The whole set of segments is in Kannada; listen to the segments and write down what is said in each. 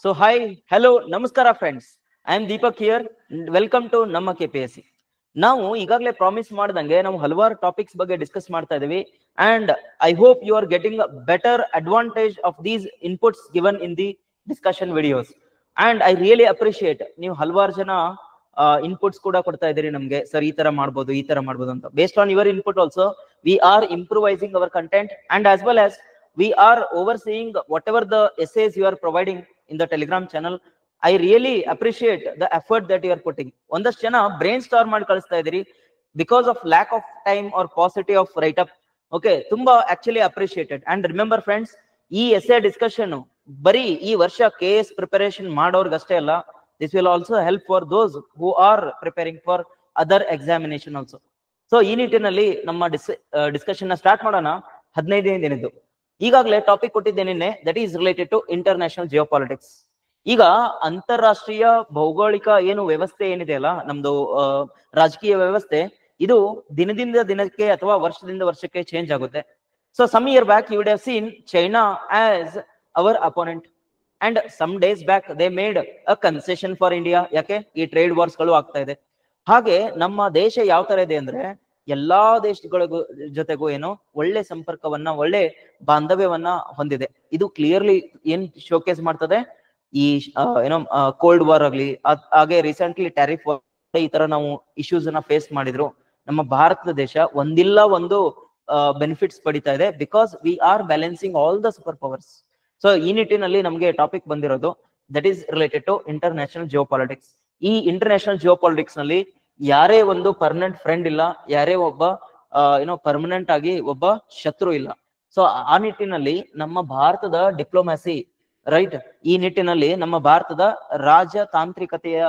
So hi, hello, namaskara friends. I am Deepak here. Welcome to ನಮ್ಮ KPSC. ನಾವು ಈಗಾಗಲೇ ಪ್ರಾಮಿಸ್ ಮಾಡ್ದಂಗೆ ನಾವು ಹಲವಾರು ಟಾಪಿಕ್ಸ್ ಬಗ್ಗೆ ಡಿಸ್ಕಸ್ ಮಾಡ್ತಾ ಇದೀವಿ and I hope you are getting better advantage of these inputs given in the discussion videos and I really appreciate ನೀವು ಹಲವಾರು ಜನ ಇನ್ಪುಟ್ಸ್ ಕೂಡ ಕೊಡ್ತಾ ಇದ್ದೀರಿ ನಮ್ಗೆ ಸರ್ ಈ ತರ ಮಾಡ್ಬೋದು ಈ ತರ ಮಾಡ್ಬೋದು ಅಂತ based on your input also we are improvising our content and as well as we are overseeing whatever the essays you are providing in the Telegram channel. I really appreciate the effort that you are putting. ಒಂದಷ್ಟು ಜನ brainstorm ಮಾಡಿ ಕಳಿಸ್ತಾ ಇದ್ದೀರಿ because of lack of time or paucity of write up. Okay, ತುಂಬಾ actually appreciated. And remember friends, ಈ essay discussion ಬರೀ ಈ ವರ್ಷ KS preparation ಮಾಡೋರ್ಗಷ್ಟೇ ಅಲ್ಲ, this will also help for those who are preparing for other examination also. So ಈ ನಿಟ್ಟಿನಲ್ಲಿ ನಮ್ಮ ಡಿಸ್ಕಷನ್ ನ ಸ್ಟಾರ್ಟ್ ಮಾಡೋಣ. 15ನೇ ದಿನದ್ದು ಈಗಾಗಲೇ ಟಾಪಿಕ್ ಕೊಟ್ಟಿದ್ದೇನೆ, that is related to international geopolitics. ಈಗ ಅಂತಾರಾಷ್ಟ್ರೀಯ ಭೌಗೋಳಿಕ ಏನು ವ್ಯವಸ್ಥೆ ಏನಿದೆ ಅಲ್ಲ, ನಮ್ದು ರಾಜಕೀಯ ವ್ಯವಸ್ಥೆ, ಇದು ದಿನದಿಂದ ದಿನಕ್ಕೆ ಅಥವಾ ವರ್ಷದಿಂದ ವರ್ಷಕ್ಕೆ ಚೇಂಜ್ ಆಗುತ್ತೆ. So some year back you would have seen China as our opponent and some days back they made a concession for India. ಯಾಕೆ ಈ ಟ್ರೇಡ್ ವಾರ್ಸ್ ಗಳು ಆಗ್ತಾ ಇದೆ. ಹಾಗೆ ನಮ್ಮ ದೇಶ ಯಾವ ತರ ಇದೆ ಅಂದ್ರೆ ಎಲ್ಲಾ ದೇಶಗಳಿಗೂ ಜೊತೆಗೂ ಏನೋ ಒಳ್ಳೆ ಸಂಪರ್ಕವನ್ನ, ಒಳ್ಳೆ ಬಾಂಧವ್ಯವನ್ನ ಹೊಂದಿದೆ. ಇದು ಕ್ಲಿಯರ್ಲಿ ಏನ್ ಶೋಕೇಸ್ ಮಾಡ್ತದೆ, ಈ ಏನೋ ಕೋಲ್ಡ್ ವಾರ್ ಆಗ್ಲಿ, ಹಾಗೆ ರೀಸೆಂಟ್ಲಿ ಟ್ಯಾರಿಫ್ ಈ ತರ ನಾವು ಇಶ್ಯೂಸ್ ಅನ್ನ ಫೇಸ್ ಮಾಡಿದ್ರು. ನಮ್ಮ ಭಾರತ ದೇಶ ಒಂದಿಲ್ಲ ಒಂದು ಬೆನಿಫಿಟ್ಸ್ ಪಡಿತಾ ಇದೆ because we are balancing all the super powers. So ಈ ನಿಟ್ಟಿನಲ್ಲಿ ನಮ್ಗೆ ಟಾಪಿಕ್ ಬಂದಿರೋದು that is related to international geopolitics. ಈ ಇಂಟರ್ನ್ಯಾಷನಲ್ ಜಿಯೋಪಾಲಿಟಿಕ್ಸ್ ನಲ್ಲಿ ಯಾರೇ ಒಂದು ಪರ್ಮನೆಂಟ್ ಫ್ರೆಂಡ್ ಇಲ್ಲ, ಯಾರೇ ಒಬ್ಬ ಏನೋ ಪರ್ಮನೆಂಟ್ ಆಗಿ ಒಬ್ಬ ಶತ್ರು ಇಲ್ಲ. ಸೊ ಆ ನಿಟ್ಟಿನಲ್ಲಿ ನಮ್ಮ ಭಾರತದ ಡಿಪ್ಲೊಮ್ಯಾಸಿ, ರೈಟ್, ಈ ನಿಟ್ಟಿನಲ್ಲಿ ನಮ್ಮ ಭಾರತದ ರಾಜತಾಂತ್ರಿಕತೆಯ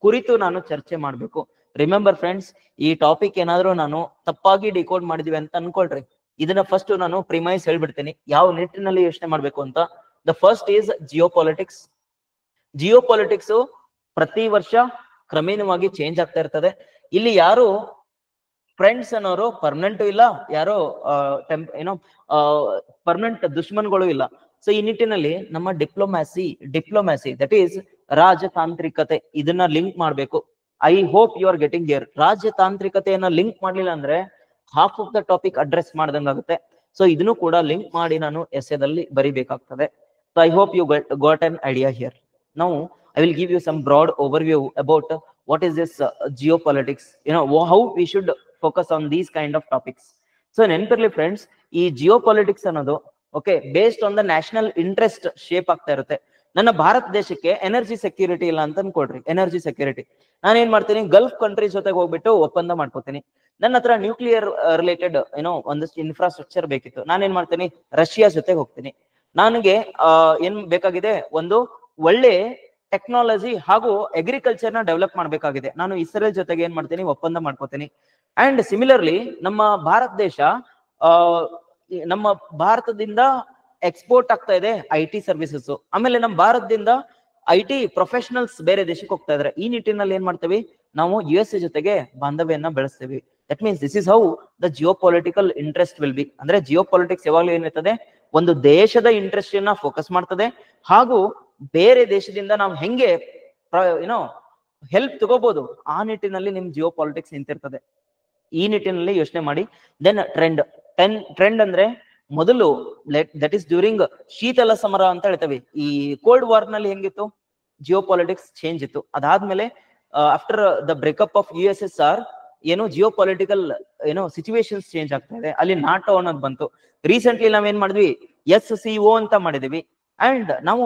ಕುರಿತು ನಾನು ಚರ್ಚೆ ಮಾಡ್ಬೇಕು. ರಿಮೆಂಬರ್ ಫ್ರೆಂಡ್ಸ್, ಈ ಟಾಪಿಕ್ ಏನಾದ್ರೂ ನಾನು ತಪ್ಪಾಗಿ ಡಿಕೋಡ್ ಮಾಡಿದ್ವಿ ಅಂತ ಅನ್ಕೊಳ್ರಿ, ಇದನ್ನ ಫಸ್ಟ್ ನಾನು ಪ್ರಿಮೈಸ್ ಹೇಳ್ಬಿಡ್ತೀನಿ ಯಾವ ನಿಟ್ಟಿನಲ್ಲಿ ಯೋಚನೆ ಮಾಡ್ಬೇಕು ಅಂತ. The first is geopolitics. Geopolitics ಪ್ರತಿ ವರ್ಷ ಕ್ರಮೇಣವಾಗಿ ಚೇಂಜ್ ಆಗ್ತಾ ಇರ್ತದೆ. ಇಲ್ಲಿ ಯಾರು ಫ್ರೆಂಡ್ಸ್ ಅನ್ನೋರು ಪರ್ಮನೆಂಟ್ ಇಲ್ಲ, ಯಾರೋ ಏನೋ ಪರ್ಮನೆಂಟ್ ದುಶ್ಮನ್ಗಳು ಇಲ್ಲ. ಸೊ ಈ ನಿಟ್ಟಿನಲ್ಲಿ ನಮ್ಮ ಡಿಪ್ಲೊಮ್ಯಾಸಿ ದಟ್ ಈಸ್ ರಾಜತಾಂತ್ರಿಕತೆ, ಇದನ್ನ ಲಿಂಕ್ ಮಾಡ್ಬೇಕು. I hope you are getting here. ರಾಜತಾಂತ್ರಿಕತೆಯನ್ನ ಲಿಂಕ್ ಮಾಡ್ಲಿಲ್ಲ ಅಂದ್ರೆ half of the topic address ಮಾಡ್ದಂಗಾಗುತ್ತೆ. ಸೊ ಇದನ್ನು ಕೂಡ ಲಿಂಕ್ ಮಾಡಿ ನಾನು ಎಸ್ಸೆದಲ್ಲಿ ಬರಿಬೇಕಾಗ್ತದೆ. So I hope you got an idea here. ನಾವು I will give you some broad overview about what is this geopolitics, how we should focus on these kind of topics. So ನೆನಪಿರ್ಲಿ ಫ್ರೆಂಡ್ಸ್, ಈ ಜಿಯೋಪಾಲಿಟಿಕ್ಸ್ ಅನ್ನೋದು okay based on the national interest shape ಆಗ್ತಾ ಇರುತ್ತೆ. ನನ್ನ ಭಾರತ ದೇಶಕ್ಕೆ ಎನರ್ಜಿ ಸೆಕ್ಯೂರಿಟಿ ಇಲ್ಲ ಅಂತ ಅನ್ಕೊಡ್ರಿ, ಎನರ್ಜಿ ಸೆಕ್ಯೂರಿಟಿ, ನಾನು ಏನ್ ಮಾಡ್ತೀನಿ, ಗಲ್ಫ್ ಕಂಟ್ರೀಸ್ ಜೊತೆಗೆ ಹೋಗ್ಬಿಟ್ಟು ಒಪ್ಪಂದ ಮಾಡ್ಕೋತೀನಿ. ನನ್ನ ಹತ್ರ ನ್ಯೂಕ್ಲಿಯರ್ ರಿಲೇಟೆಡ್ ಒಂದಷ್ಟು ಇನ್ಫ್ರಾಸ್ಟ್ರಕ್ಚರ್ ಬೇಕಿತ್ತು, ನಾನೇನ್ ಮಾಡ್ತೀನಿ, ರಷ್ಯಾ ಜೊತೆಗೆ ಹೋಗ್ತೀನಿ. ನನಗೆ ಏನ್ ಬೇಕಾಗಿದೆ, ಒಂದು ಒಳ್ಳೆ ಟೆಕ್ನಾಲಜಿ ಹಾಗೂ ಅಗ್ರಿಕಲ್ಚರ್ ನ ಡೆವಲಪ್ ಮಾಡ್ಬೇಕಾಗಿದೆ, ನಾನು ಇಸ್ರೇಲ್ ಜೊತೆಗೆ ಏನ್ ಮಾಡ್ತೀನಿ, ಒಪ್ಪಂದ ಮಾಡ್ಕೋತೀನಿ. ಅಂಡ್ ಸಿಮಿಲರ್ಲಿ ನಮ್ಮ ಭಾರತ ದೇಶ, ನಮ್ಮ ಭಾರತದಿಂದ ಎಕ್ಸ್ಪೋರ್ಟ್ ಆಗ್ತಾ ಇದೆ IT ಸರ್ವಿಸಸ್, ಆಮೇಲೆ ನಮ್ಮ ಭಾರತದಿಂದ IT ಪ್ರೊಫೆಷನಲ್ಸ್ ಬೇರೆ ದೇಶಕ್ಕೆ ಹೋಗ್ತಾ ಇದಾರೆ. ಈ ನಿಟ್ಟಿನಲ್ಲಿ ಏನ್ ಮಾಡ್ತೀವಿ, ನಾವು USA ಜೊತೆಗೆ ಬಾಂಧವ್ಯನ ಬೆಳೆಸ್ತೀವಿ. That means this is how the geopolitical interest will be. ಅಂದ್ರೆ ಜಿಯೋಪಾಲಿಟಿಕ್ಸ್ ಯಾವಾಗಲೂ ಏನಿರ್ತದೆ, ಒಂದು ದೇಶದ ಇಂಟ್ರೆಸ್ಟ್ ನ ಫೋಕಸ್ ಮಾಡ್ತದೆ, ಹಾಗೂ ಬೇರೆ ದೇಶದಿಂದ ನಾವು ಹೆಂಗೆ ಹೆಲ್ಪ್ ತಗೋಬಹುದು ಆ ನಿಟ್ಟಿನಲ್ಲಿ ನಿಮ್ ಜಿಯೋಪಾಲಿಟಿಕ್ಸ್ ನಿಂತಿರ್ತದೆ. ಈ ನಿಟ್ಟಿನಲ್ಲಿ ಯೋಚನೆ ಮಾಡಿ. ದೆನ್ ಟ್ರೆಂಡ್ ಅಂದ್ರೆ ಮೊದಲು ದಟ್ ಈಸ್ ಡ್ಯೂರಿಂಗ್ ಶೀತಲ ಸಮರ ಅಂತ ಹೇಳ್ತೇವೆ. ಈ ಕೋಲ್ಡ್ ವಾರ್ ನಲ್ಲಿ ಹೆಂಗಿತ್ತು, ಜಿಯೋಪಾಲಿಟಿಕ್ಸ್ ಚೇಂಜ್ ಇತ್ತು. ಅದಾದ್ಮೇಲೆ after the breakup of USSR geopolitical situations change ಆಗ್ತಾ ಇದೆ. ಅಲ್ಲಿ ನಾಟೋ ಅನ್ನೋದು ಬಂತು. ರೀಸೆಂಟ್ಲಿ ನಾವೇನ್ ಮಾಡಿದ್ವಿ, SCO ಅಂತ ಮಾಡಿದೀವಿ. ಅಂಡ್ ನಾವು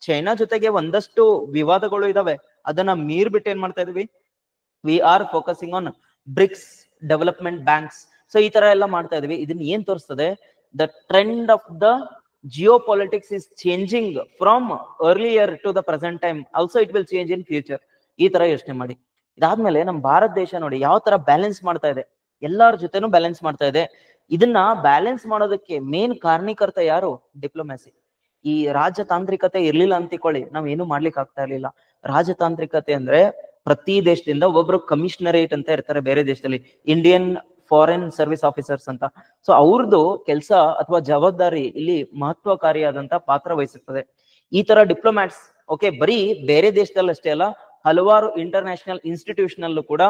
ಚೈನಾ ಜೊತೆಗೆ ಒಂದಷ್ಟು ವಿವಾದಗಳು ಇದಾವೆ, ಅದನ್ನ ಮೀರ್ಬಿಟ್ಟು ಏನ್ ಮಾಡ್ತಾ ಇದೀವಿ, we are focusing on BRICS development banks. So ಈ ತರ ಎಲ್ಲ ಮಾಡ್ತಾ ಇದೀವಿ. ಇದನ್ನ ಏನ್ ತೋರಿಸ್ತದೆ, the trend of the geopolitics is changing from earlier to the present time, also it will change in future. ಈ ತರ ಯೋಚನೆ ಮಾಡಿ. ಇದಾದ್ಮೇಲೆ ನಮ್ಮ ಭಾರತ ದೇಶ ನೋಡಿ ಯಾವ ತರ ಬ್ಯಾಲೆನ್ಸ್ ಮಾಡ್ತಾ ಇದೆ, ಎಲ್ಲಾರ ಜೊತೆನೂ ಬ್ಯಾಲೆನ್ಸ್ ಮಾಡ್ತಾ ಇದೆ. ಇದನ್ನ ಬ್ಯಾಲೆನ್ಸ್ ಮಾಡೋದಕ್ಕೆ ಮೇನ್ ಕಾರಣೀಕರ್ತ ಯಾರು, ಡಿಪ್ಲೊಮ್ಯಾಸಿ. ಈ ರಾಜತಾಂತ್ರಿಕತೆ ಇರ್ಲಿಲ್ಲ ಅಂತಿಕೊಳ್ಳಿ, ನಾವ್ ಏನು ಮಾಡ್ಲಿಕ್ಕೆ ಆಗ್ತಾ ಇರ್ಲಿಲ್ಲ. ರಾಜತಾಂತ್ರಿಕತೆ ಅಂದ್ರೆ ಪ್ರತಿ ದೇಶದಿಂದ ಒಬ್ಬೊಬ್ರು ಕಮಿಷನರೇಟ್ ಅಂತ ಇರ್ತಾರೆ ಬೇರೆ ದೇಶದಲ್ಲಿ, ಇಂಡಿಯನ್ ಫಾರಿನ್ ಸರ್ವಿಸ್ ಆಫೀಸರ್ಸ್ ಅಂತ. ಸೊ ಅವ್ರದ್ದು ಕೆಲಸ ಅಥವಾ ಜವಾಬ್ದಾರಿ ಇಲ್ಲಿ ಮಹತ್ವಕಾರಿಯಾದಂತ ಪಾತ್ರ ವಹಿಸುತ್ತದೆ. ಈ ತರ ಡಿಪ್ಲೊಮ್ಯಾಟ್ಸ್ ಓಕೆ, ಬರೀ ಬೇರೆ ದೇಶದಲ್ಲಿ ಅಷ್ಟೇ ಅಲ್ಲ, ಹಲವಾರು ಇಂಟರ್ನ್ಯಾಷನಲ್ ಇನ್ಸ್ಟಿಟ್ಯೂಷನ್ ಅಲ್ಲೂ ಕೂಡ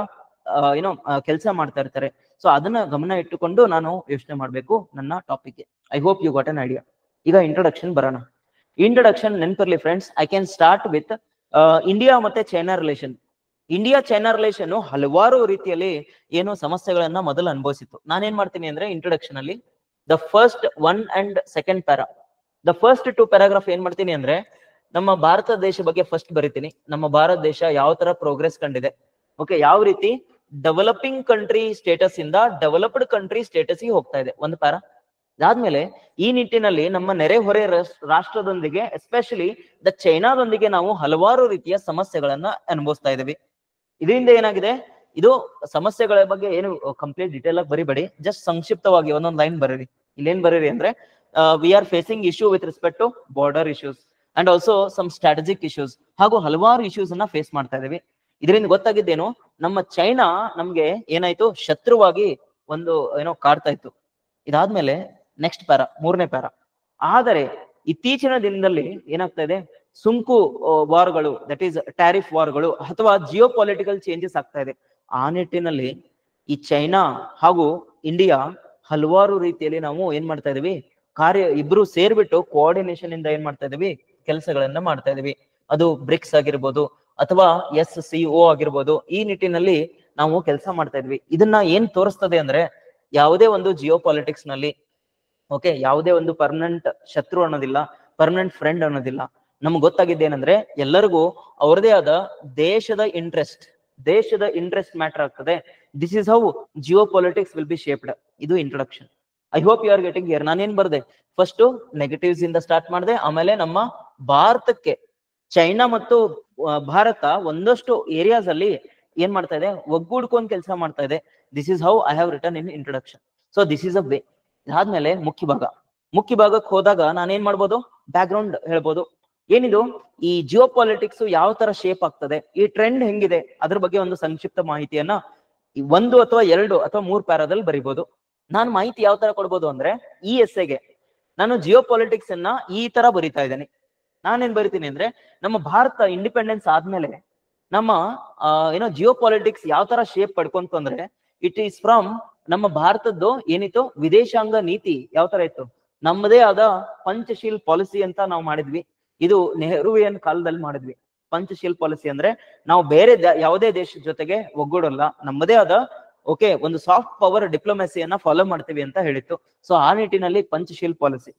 ಏನೋ ಕೆಲಸ ಮಾಡ್ತಾ ಇರ್ತಾರೆ. ಸೊ ಅದನ್ನ ಗಮನ ಇಟ್ಟುಕೊಂಡು ನಾನು ಯೋಚನೆ ಮಾಡ್ಬೇಕು ನನ್ನ topic. I hope you got an idea. ಈಗ ಇಂಟ್ರೊಡಕ್ಷನ್ ಬರೋಣ. ಇಂಟ್ರೊಡಕ್ಷನ್ ನೆನಪಿರ್ಲಿ friends, I can start with India ಮತ್ತೆ China relation. India China relation ಹಲವಾರು ರೀತಿಯಲ್ಲಿ ಏನೋ ಸಮಸ್ಯೆಗಳನ್ನ ಮೊದಲು ಅನುಭವಿಸಿತ್ತು. ನಾನೇನ್ ಮಾಡ್ತೀನಿ ಅಂದ್ರೆ ಇಂಟ್ರೊಡಕ್ಷನ್ ಅಲ್ಲಿ the first 1 and 2 para, the first 2 paragraph ಏನ್ ಮಾಡ್ತೀನಿ ಅಂದ್ರೆ ನಮ್ಮ ಭಾರತ ದೇಶ ಬಗ್ಗೆ ಫಸ್ಟ್ ಬರಿತೀನಿ. ನಮ್ಮ ಭಾರತ ದೇಶ ಯಾವ ತರ ಪ್ರೋಗ್ರೆಸ್ ಕಂಡಿದೆ, ಓಕೆ, ಯಾವ ರೀತಿ ಡೆವಲಪಿಂಗ್ ಕಂಟ್ರಿ ಸ್ಟೇಟಸ್ ಇಂದ ಡೆವಲಪ್ಡ್ ಕಂಟ್ರಿ ಸ್ಟೇಟಸ್ ಗೆ ಹೋಗ್ತಾ ಇದೆ, ಒಂದು ಪ್ಯಾರಾ. ಅದಾದ್ಮೇಲೆ ಈ ನಿಟ್ಟಿನಲ್ಲಿ ನಮ್ಮ ನೆರೆಹೊರೆ ರಾಷ್ಟ್ರದೊಂದಿಗೆ ಎಸ್ಪೆಷಲಿ ದ ಚೈನಾದೊಂದಿಗೆ ನಾವು ಹಲವಾರು ರೀತಿಯ ಸಮಸ್ಯೆಗಳನ್ನ ಅನುಭವಿಸ್ತಾ ಇದ್ದೀವಿ. ಇದರಿಂದ ಏನಾಗಿದೆ, ಇದು ಸಮಸ್ಯೆಗಳ ಬಗ್ಗೆ ಏನು ಕಂಪ್ಲೀಟ್ ಡೀಟೇಲ್ ಆಗಿ ಬರಿಬೇಡಿ, ಜಸ್ಟ್ ಸಂಕ್ಷಿಪ್ತವಾಗಿ ಒಂದೊಂದು ಲೈನ್ ಬರೀರಿ. ಇಲ್ಲೇನ್ ಬರೀರಿ ಅಂದ್ರೆ we are facing issue with respect to border issues and also some strategic issues, ಹಾಗೂ ಹಲವಾರು ಇಶ್ಯೂಸ್ ಅನ್ನ ಫೇಸ್ ಮಾಡ್ತಾ ಇದೀವಿ. ಇದರಿಂದ ಗೊತ್ತಾಗಿದ್ದೇನು, ನಮ್ಮ ಚೈನಾ ನಮ್ಗೆ ಏನಾಯ್ತು, ಶತ್ರುವಾಗಿ ಒಂದು ಏನೋ ಕಾಡ್ತಾ ಇತ್ತು. ಇದಾದ್ಮೇಲೆ ನೆಕ್ಸ್ಟ್ ಪ್ಯಾರಾ, 3ನೇ ಪ್ಯಾರಾ. ಆದರೆ ಇತ್ತೀಚಿನ ದಿನದಲ್ಲಿ ಏನಾಗ್ತಾ ಇದೆ, ಸುಂಕು ವಾರ್ಗಳು, ದಟ್ ಈಸ್ ಟ್ಯಾರಿಫ್ ವಾರ್ಗಳು ಅಥವಾ ಜಿಯೋ ಪೊಲಿಟಿಕಲ್ ಚೇಂಜಸ್ ಆಗ್ತಾ ಇದೆ. ಆ ನಿಟ್ಟಿನಲ್ಲಿ ಈ ಚೈನಾ ಹಾಗೂ ಇಂಡಿಯಾ ಹಲವಾರು ರೀತಿಯಲ್ಲಿ ನಾವು ಏನ್ ಮಾಡ್ತಾ ಇದೀವಿ, ಇಬ್ರು ಸೇರ್ಬಿಟ್ಟು ಕೋಆರ್ಡಿನೇಷನ್ ಇಂದ ಏನ್ ಮಾಡ್ತಾ ಇದೀವಿ, ಕೆಲಸಗಳನ್ನ ಮಾಡ್ತಾ ಇದೀವಿ. ಅದು ಬ್ರಿಕ್ಸ್ ಆಗಿರ್ಬೋದು ಅಥವಾ SCO ಆಗಿರ್ಬೋದು. ಈ ನಿಟ್ಟಿನಲ್ಲಿ ನಾವು ಕೆಲಸ ಮಾಡ್ತಾ ಇದ್ವಿ. ಇದನ್ನ ಏನ್ ತೋರಿಸ್ತದೆ ಅಂದ್ರೆ, ಯಾವುದೇ ಒಂದು ಜಿಯೋ ಪಾಲಿಟಿಕ್ಸ್ ನಲ್ಲಿ ಓಕೆ, ಯಾವುದೇ ಒಂದು ಪರ್ಮನೆಂಟ್ ಶತ್ರು ಅನ್ನೋದಿಲ್ಲ, ಪರ್ಮನೆಂಟ್ ಫ್ರೆಂಡ್ ಅನ್ನೋದಿಲ್ಲ. ನಮ್ಗೆ ಗೊತ್ತಾಗಿದ್ದೇನೆಂದ್ರೆ ಎಲ್ಲರಿಗೂ ಅವ್ರದೇ ಆದ ದೇಶದ ಇಂಟ್ರೆಸ್ಟ್ ಮ್ಯಾಟರ್ ಆಗ್ತದೆ. This is how geo politics will be shaped. ಇದು introduction. I hope you are getting here. ನಾನೇನ್ ಬರ್ದೆ, ಫಸ್ಟ್ ನೆಗೆಟಿವ್ಸ್ ಇಂದ ಸ್ಟಾರ್ಟ್ ಮಾಡಿದೆ, ಆಮೇಲೆ ನಮ್ಮ ಭಾರತಕ್ಕೆ ಚೈನಾ ಮತ್ತು ಭಾರತ ಒಂದಷ್ಟು ಏರಿಯಾಸ್ ಅಲ್ಲಿ ಏನ್ ಮಾಡ್ತಾ ಇದೆ, ಒಗ್ಗೂಡ್ಕೊಂಡ್ ಕೆಲಸ ಮಾಡ್ತಾ ಇದೆ. This is how I have return in introduction. So this is a way. ಇದಾದ್ಮೇಲೆ ಮುಖ್ಯ ಭಾಗಕ್ಕೆ ಹೋದಾಗ ನಾನೇನ್ ಮಾಡ್ಬೋದು, ಬ್ಯಾಕ್ ಗ್ರೌಂಡ್ ಹೇಳ್ಬೋದು. ಏನಿದು ಈ ಜಿಯೋ ಪಾಲಿಟಿಕ್ಸ್ ಯಾವ ತರ ಶೇಪ್ ಆಗ್ತದೆ, ಈ ಟ್ರೆಂಡ್ ಹೆಂಗಿದೆ, ಅದ್ರ ಬಗ್ಗೆ ಒಂದು ಸಂಕ್ಷಿಪ್ತ ಮಾಹಿತಿಯನ್ನ 1 ಅಥವಾ 2 ಅಥವಾ 3 ಪ್ಯಾರಾದಲ್ಲಿ ಬರಿಬಹುದು. ನಾನು ಮಾಹಿತಿ ಯಾವ ತರ ಕೊಡ್ಬೋದು ಅಂದ್ರೆ, ಈ ಎಸ್ಸೆಗೆ ನಾನು ಜಿಯೋ ಪಾಲಿಟಿಕ್ಸ್ ಅನ್ನ ಈ ತರ ಬರಿತಾ ಇದ್ದೇನೆ. ನಾನೇನ್ ಬರಿತೀನಿ ಅಂದ್ರೆ, ನಮ್ಮ ಭಾರತ ಇಂಡಿಪೆಂಡೆನ್ಸ್ ಆದ್ಮೇಲೆ ನಮ್ಮ ಏನೋ ಜಿಯೋ ಪಾಲಿಟಿಕ್ಸ್ ಯಾವ ತರ ಶೇಪ್ ಪಡ್ಕೊಂತು ಅಂದ್ರೆ, ಇಟ್ ಈಸ್ ಫ್ರಮ್ ನಮ್ಮ ಭಾರತದ್ದು ಏನಿತ್ತು ವಿದೇಶಾಂಗ ನೀತಿ ಯಾವ ತರ ಇತ್ತು, ನಮ್ಮದೇ ಆದ ಪಂಚಶೀಲ್ ಪಾಲಿಸಿ ಅಂತ ನಾವು ಮಾಡಿದ್ವಿ. ಇದು ನೆಹರುವಿಯನ್ ಕಾಲದಲ್ಲಿ ಮಾಡಿದ್ವಿ. ಪಂಚಶೀಲ್ ಪಾಲಿಸಿ ಅಂದ್ರೆ ನಾವು ಬೇರೆ ಯಾವುದೇ ದೇಶದ ಜೊತೆಗೆ ಒಗ್ಗೂಡಲ್ಲ, ನಮ್ಮದೇ ಆದ ಓಕೆ ಒಂದು ಸಾಫ್ಟ್ ಪವರ್ ಡಿಪ್ಲೊಮೆಸಿಯನ್ನ ಫಾಲೋ ಮಾಡ್ತೀವಿ ಅಂತ ಹೇಳಿತ್ತು. ಸೊ ಆ ನಿಟ್ಟಿನಲ್ಲಿ ಪಂಚಶೀಲ್ ಪಾಲಿಸಿ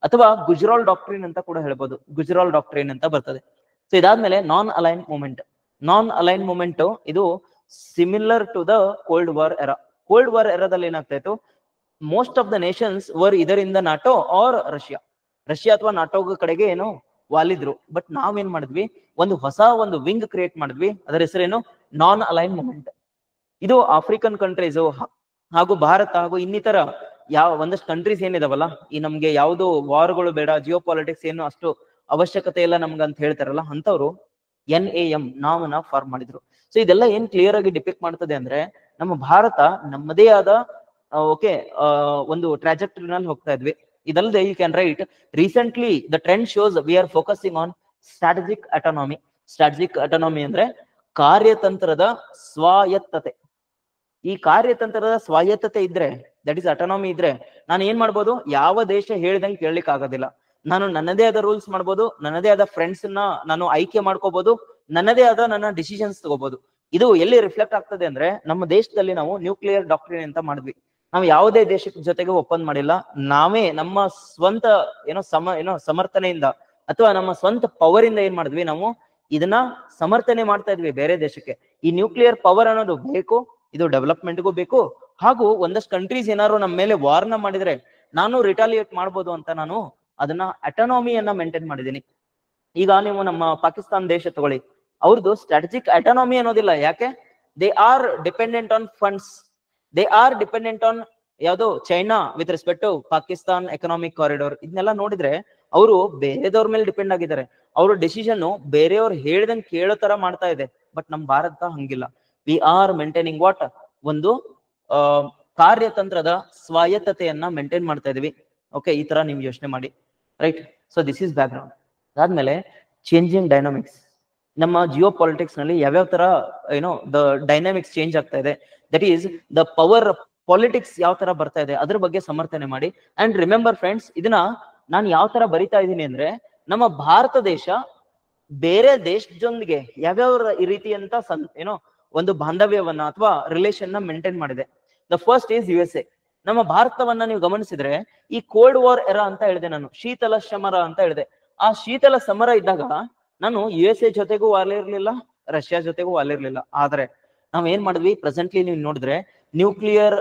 ಅಥವಾ ಗುಜರಾಲ್ ಡಾಕ್ಟ್ರಿನ್ ಅಂತ ಕೂಡ ಹೇಳ್ಬೋದು. ಗುಜರಾಲ್ ಡಾಕ್ಟ್ರಿನ್ ಅಂತ ಬರ್ತದೆ. ಸೊ ಇದಾದ್ಮೇಲೆ ನಾನ್ ಅಲೈನ್ ಮೂವ್ಮೆಂಟ್ ಇದು similar to the cold war era. Cold war ಎರಾದಲ್ಲಿ ಏನಾಗ್ತಾ ಇತ್ತು, most of the nations were ಇದರಿಂದ ನಾಟೋ ಆರ್ ರಷ್ಯಾ ಅಥವಾ ನಾಟೋ ಕಡೆಗೆ ಏನು ವಾಲಿದ್ರು. ಬಟ್ ನಾವೇನ್ ಮಾಡಿದ್ವಿ, ಒಂದು ವಿಂಗ್ ಕ್ರಿಯೇಟ್ ಮಾಡಿದ್ವಿ. ಅದರ ಹೆಸರೇನು, ನಾನ್ ಅಲೈನ್ ಮೂವ್ಮೆಂಟ್. ಇದು ಆಫ್ರಿಕನ್ ಕಂಟ್ರೀಸ್ ಹಾಗೂ ಭಾರತ ಹಾಗೂ ಇನ್ನಿತರ ಒಂದಷ್ಟು ಕಂಟ್ರೀಸ್ ಏನಿದಾವಲ್ಲ, ಈ ನಮ್ಗೆ ಯಾವ್ದು ವಾರ್ಗಳು ಬೇಡ, ಜಿಯೋ ಪಾಲಿಟಿಕ್ಸ್ ಏನು ಅಷ್ಟು ಅವಶ್ಯಕತೆ ಇಲ್ಲ ನಮ್ಗೆ ಅಂತ ಹೇಳ್ತಾರಲ್ಲ, ಅಂತವ್ರು NAM ನಾವನ್ನ ಫಾರ್ಮ್ ಮಾಡಿದ್ರು. ಸೊ ಇದೆಲ್ಲ ಏನ್ ಕ್ಲಿಯರ್ ಆಗಿ ಡಿಪಿಕ್ಟ್ ಮಾಡ್ತದೆ ಅಂದ್ರೆ, ನಮ್ಮ ಭಾರತ ನಮ್ಮದೇ ಆದ ಓಕೆ ಒಂದು ಟ್ರಾಜೆಕ್ಟರಿನಲ್ಲಿ ಹೋಗ್ತಾ ಇದ್ವಿ. ಇದಲ್ಲದೆ you can write, recently the trend shows we are focusing on strategic autonomy ಅಂದ್ರೆ ಕಾರ್ಯತಂತ್ರದ ಸ್ವಾಯತ್ತತೆ. ಈ ಕಾರ್ಯತಂತ್ರದ ಸ್ವಾಯತ್ತತೆ ಇದ್ರೆ, ದಟ್ ಇಸ್ ಅಟಾನಮಿ ಇದ್ರೆ, ನಾನು ಏನ್ ಮಾಡ್ಬೋದು, ಯಾವ ದೇಶ ಹೇಳ್ದಂಗೆ ಕೇಳಲಿಕ್ಕೆ ಆಗೋದಿಲ್ಲ. ನಾನು ನನ್ನದೇ ಆದ ರೂಲ್ಸ್ ಮಾಡ್ಬೋದು, ನನ್ನದೇ ಆದ ಫ್ರೆಂಡ್ಸ್ ನಾನು ಆಯ್ಕೆ ಮಾಡ್ಕೋಬಹುದು, ನನ್ನದೇ ಆದ ನನ್ನ ಡಿಸಿಷನ್ಸ್ ತಗೋಬಹುದು. ಇದು ಎಲ್ಲಿ ರಿಫ್ಲೆಕ್ಟ್ ಆಗ್ತದೆ ಅಂದ್ರೆ, ನಮ್ಮ ದೇಶದಲ್ಲಿ ನಾವು ನ್ಯೂಕ್ಲಿಯರ್ ಡಾಕ್ಟ್ರಿನ್ ಅಂತ ಮಾಡಿದ್ವಿ. ನಾವು ಯಾವುದೇ ದೇಶದ ಜೊತೆಗೆ ಒಪ್ಪಂದ ಮಾಡಿಲ್ಲ. ನಾವೇ ನಮ್ಮ ಸ್ವಂತ ಸಮರ್ಥನೆಯಿಂದ ಅಥವಾ ನಮ್ಮ ಸ್ವಂತ ಪವರ್ ಇಂದ ಏನ್ ಮಾಡಿದ್ವಿ, ನಾವು ಇದನ್ನ ಸಮರ್ಥನೆ ಮಾಡ್ತಾ ಇದ್ವಿ ಬೇರೆ ದೇಶಕ್ಕೆ. ಈ ನ್ಯೂಕ್ಲಿಯರ್ ಪವರ್ ಅನ್ನೋದು ಬೇಕು, ಇದು ಡೆವಲಪ್ಮೆಂಟ್ಗೂ ಬೇಕು, ಹಾಗೂ ಒಂದಷ್ಟು ಕಂಟ್ರೀಸ್ ಏನಾದ್ರು ನಮ್ಮ ಮೇಲೆ ವಾರ್ನ ಮಾಡಿದ್ರೆ ನಾನು ರಿಟಾಲಿಯೇಟ್ ಮಾಡ್ಬೋದು ಅಂತ ನಾನು ಅದನ್ನ ಅಟಾನಮಿಯನ್ನ ಮೇಂಟೈನ್ ಮಾಡಿದ್ದೀನಿ. ಈಗ ನೀವು ನಮ್ಮ ಪಾಕಿಸ್ತಾನ ದೇಶ ತಗೊಳ್ಳಿ, ಅವ್ರದ್ದು ಸ್ಟ್ರಾಟಜಿಕ್ ಅಟಾನಮಿ ಅನ್ನೋದಿಲ್ಲ. ಯಾಕೆ? They are dependent on funds, they are dependent on ಯಾವ್ದು China with respect to Pakistan economic corridor. ಇದನ್ನೆಲ್ಲ ನೋಡಿದ್ರೆ ಅವರು ಬೇರೆದವ್ರ ಮೇಲೆ ಡಿಪೆಂಡ್ ಆಗಿದ್ದಾರೆ. ಅವ್ರ ಡಿಸಿಷನ್ ಬೇರೆಯವ್ರು ಹೇಳ್ದಂಗೆ ಕೇಳೋ ತರ ಮಾಡ್ತಾ ಇದೆ. ಬಟ್ ನಮ್ ಭಾರತ ಹಂಗಿಲ್ಲ. ವಿ ಆರ್ ಮೇಂಟೈನಿಂಗ್ ವಾಟ್, ಒಂದು ಕಾರ್ಯತಂತ್ರದ ಸ್ವಾಯತ್ತತೆಯನ್ನ ಮೇಂಟೈನ್ ಮಾಡ್ತಾ ಇದೀವಿ. ಓಕೆ, ಈ ತರ ನೀವು ಯೋಚನೆ ಮಾಡಿ, right? So this is back ground. ಅದಾದ್ಮೇಲೆ ಚೇಂಜಿಂಗ್ ಡೈನಾಮಿಕ್ಸ್. ನಮ್ಮ ಜಿಯೋ ಪಾಲಿಟಿಕ್ಸ್ ನಲ್ಲಿ ಯಾವ್ಯಾವ ತರ ದ ಡೈನಾಮಿಕ್ಸ್ ಚೇಂಜ್ ಆಗ್ತಾ ಇದೆ, that is the power politics ಯಾವ ತರ ಬರ್ತಾ ಇದೆ ಅದ್ರ ಬಗ್ಗೆ ಸಮರ್ಥನೆ ಮಾಡಿ. ಅಂಡ್ ರಿಮೆಂಬರ್ ಫ್ರೆಂಡ್ಸ್, ಇದನ್ನ ನಾನು ಯಾವ ತರ ಬರಿತಾ ಇದ್ದೀನಿ ಅಂದ್ರೆ, ನಮ್ಮ ಭಾರತ ದೇಶ ಬೇರೆ ದೇಶದೊಂದಿಗೆ ಯಾವ್ಯಾವ ರೀತಿಯಂತ ಒಂದು ಬಾಂಧವ್ಯವನ್ನ ಅಥವಾ ರಿಲೇಷನ್ ನ ಮೇಂಟೈನ್ ಮಾಡಿದೆ. The first is USA. ನಮ್ಮ ಭಾರತವನ್ನ ನೀವು ಗಮನಿಸಿದ್ರೆ ಈ ಕೋಲ್ಡ್ ವಾರ್ ಎರಾ ಅಂತ ಹೇಳಿದೆ ನಾನು, ಶೀತಲ ಸಮರ ಅಂತ ಹೇಳಿದೆ. ಆ ಶೀತಲ ಸಮರ ಇದ್ದಾಗ ನಾನು USA ಜೊತೆಗೂ ವಾಲಿರ್ಲಿಲ್ಲ, ರಷ್ಯಾ ಜೊತೆಗೂ ವಾಲಿರ್ಲಿಲ್ಲ. ಆದ್ರೆ ನಾವ್ ಏನ್ ಮಾಡಿದ್ವಿ, ಪ್ರೆಸೆಂಟ್ಲಿ ನೀವು ನೋಡಿದ್ರೆ ನ್ಯೂಕ್ಲಿಯರ್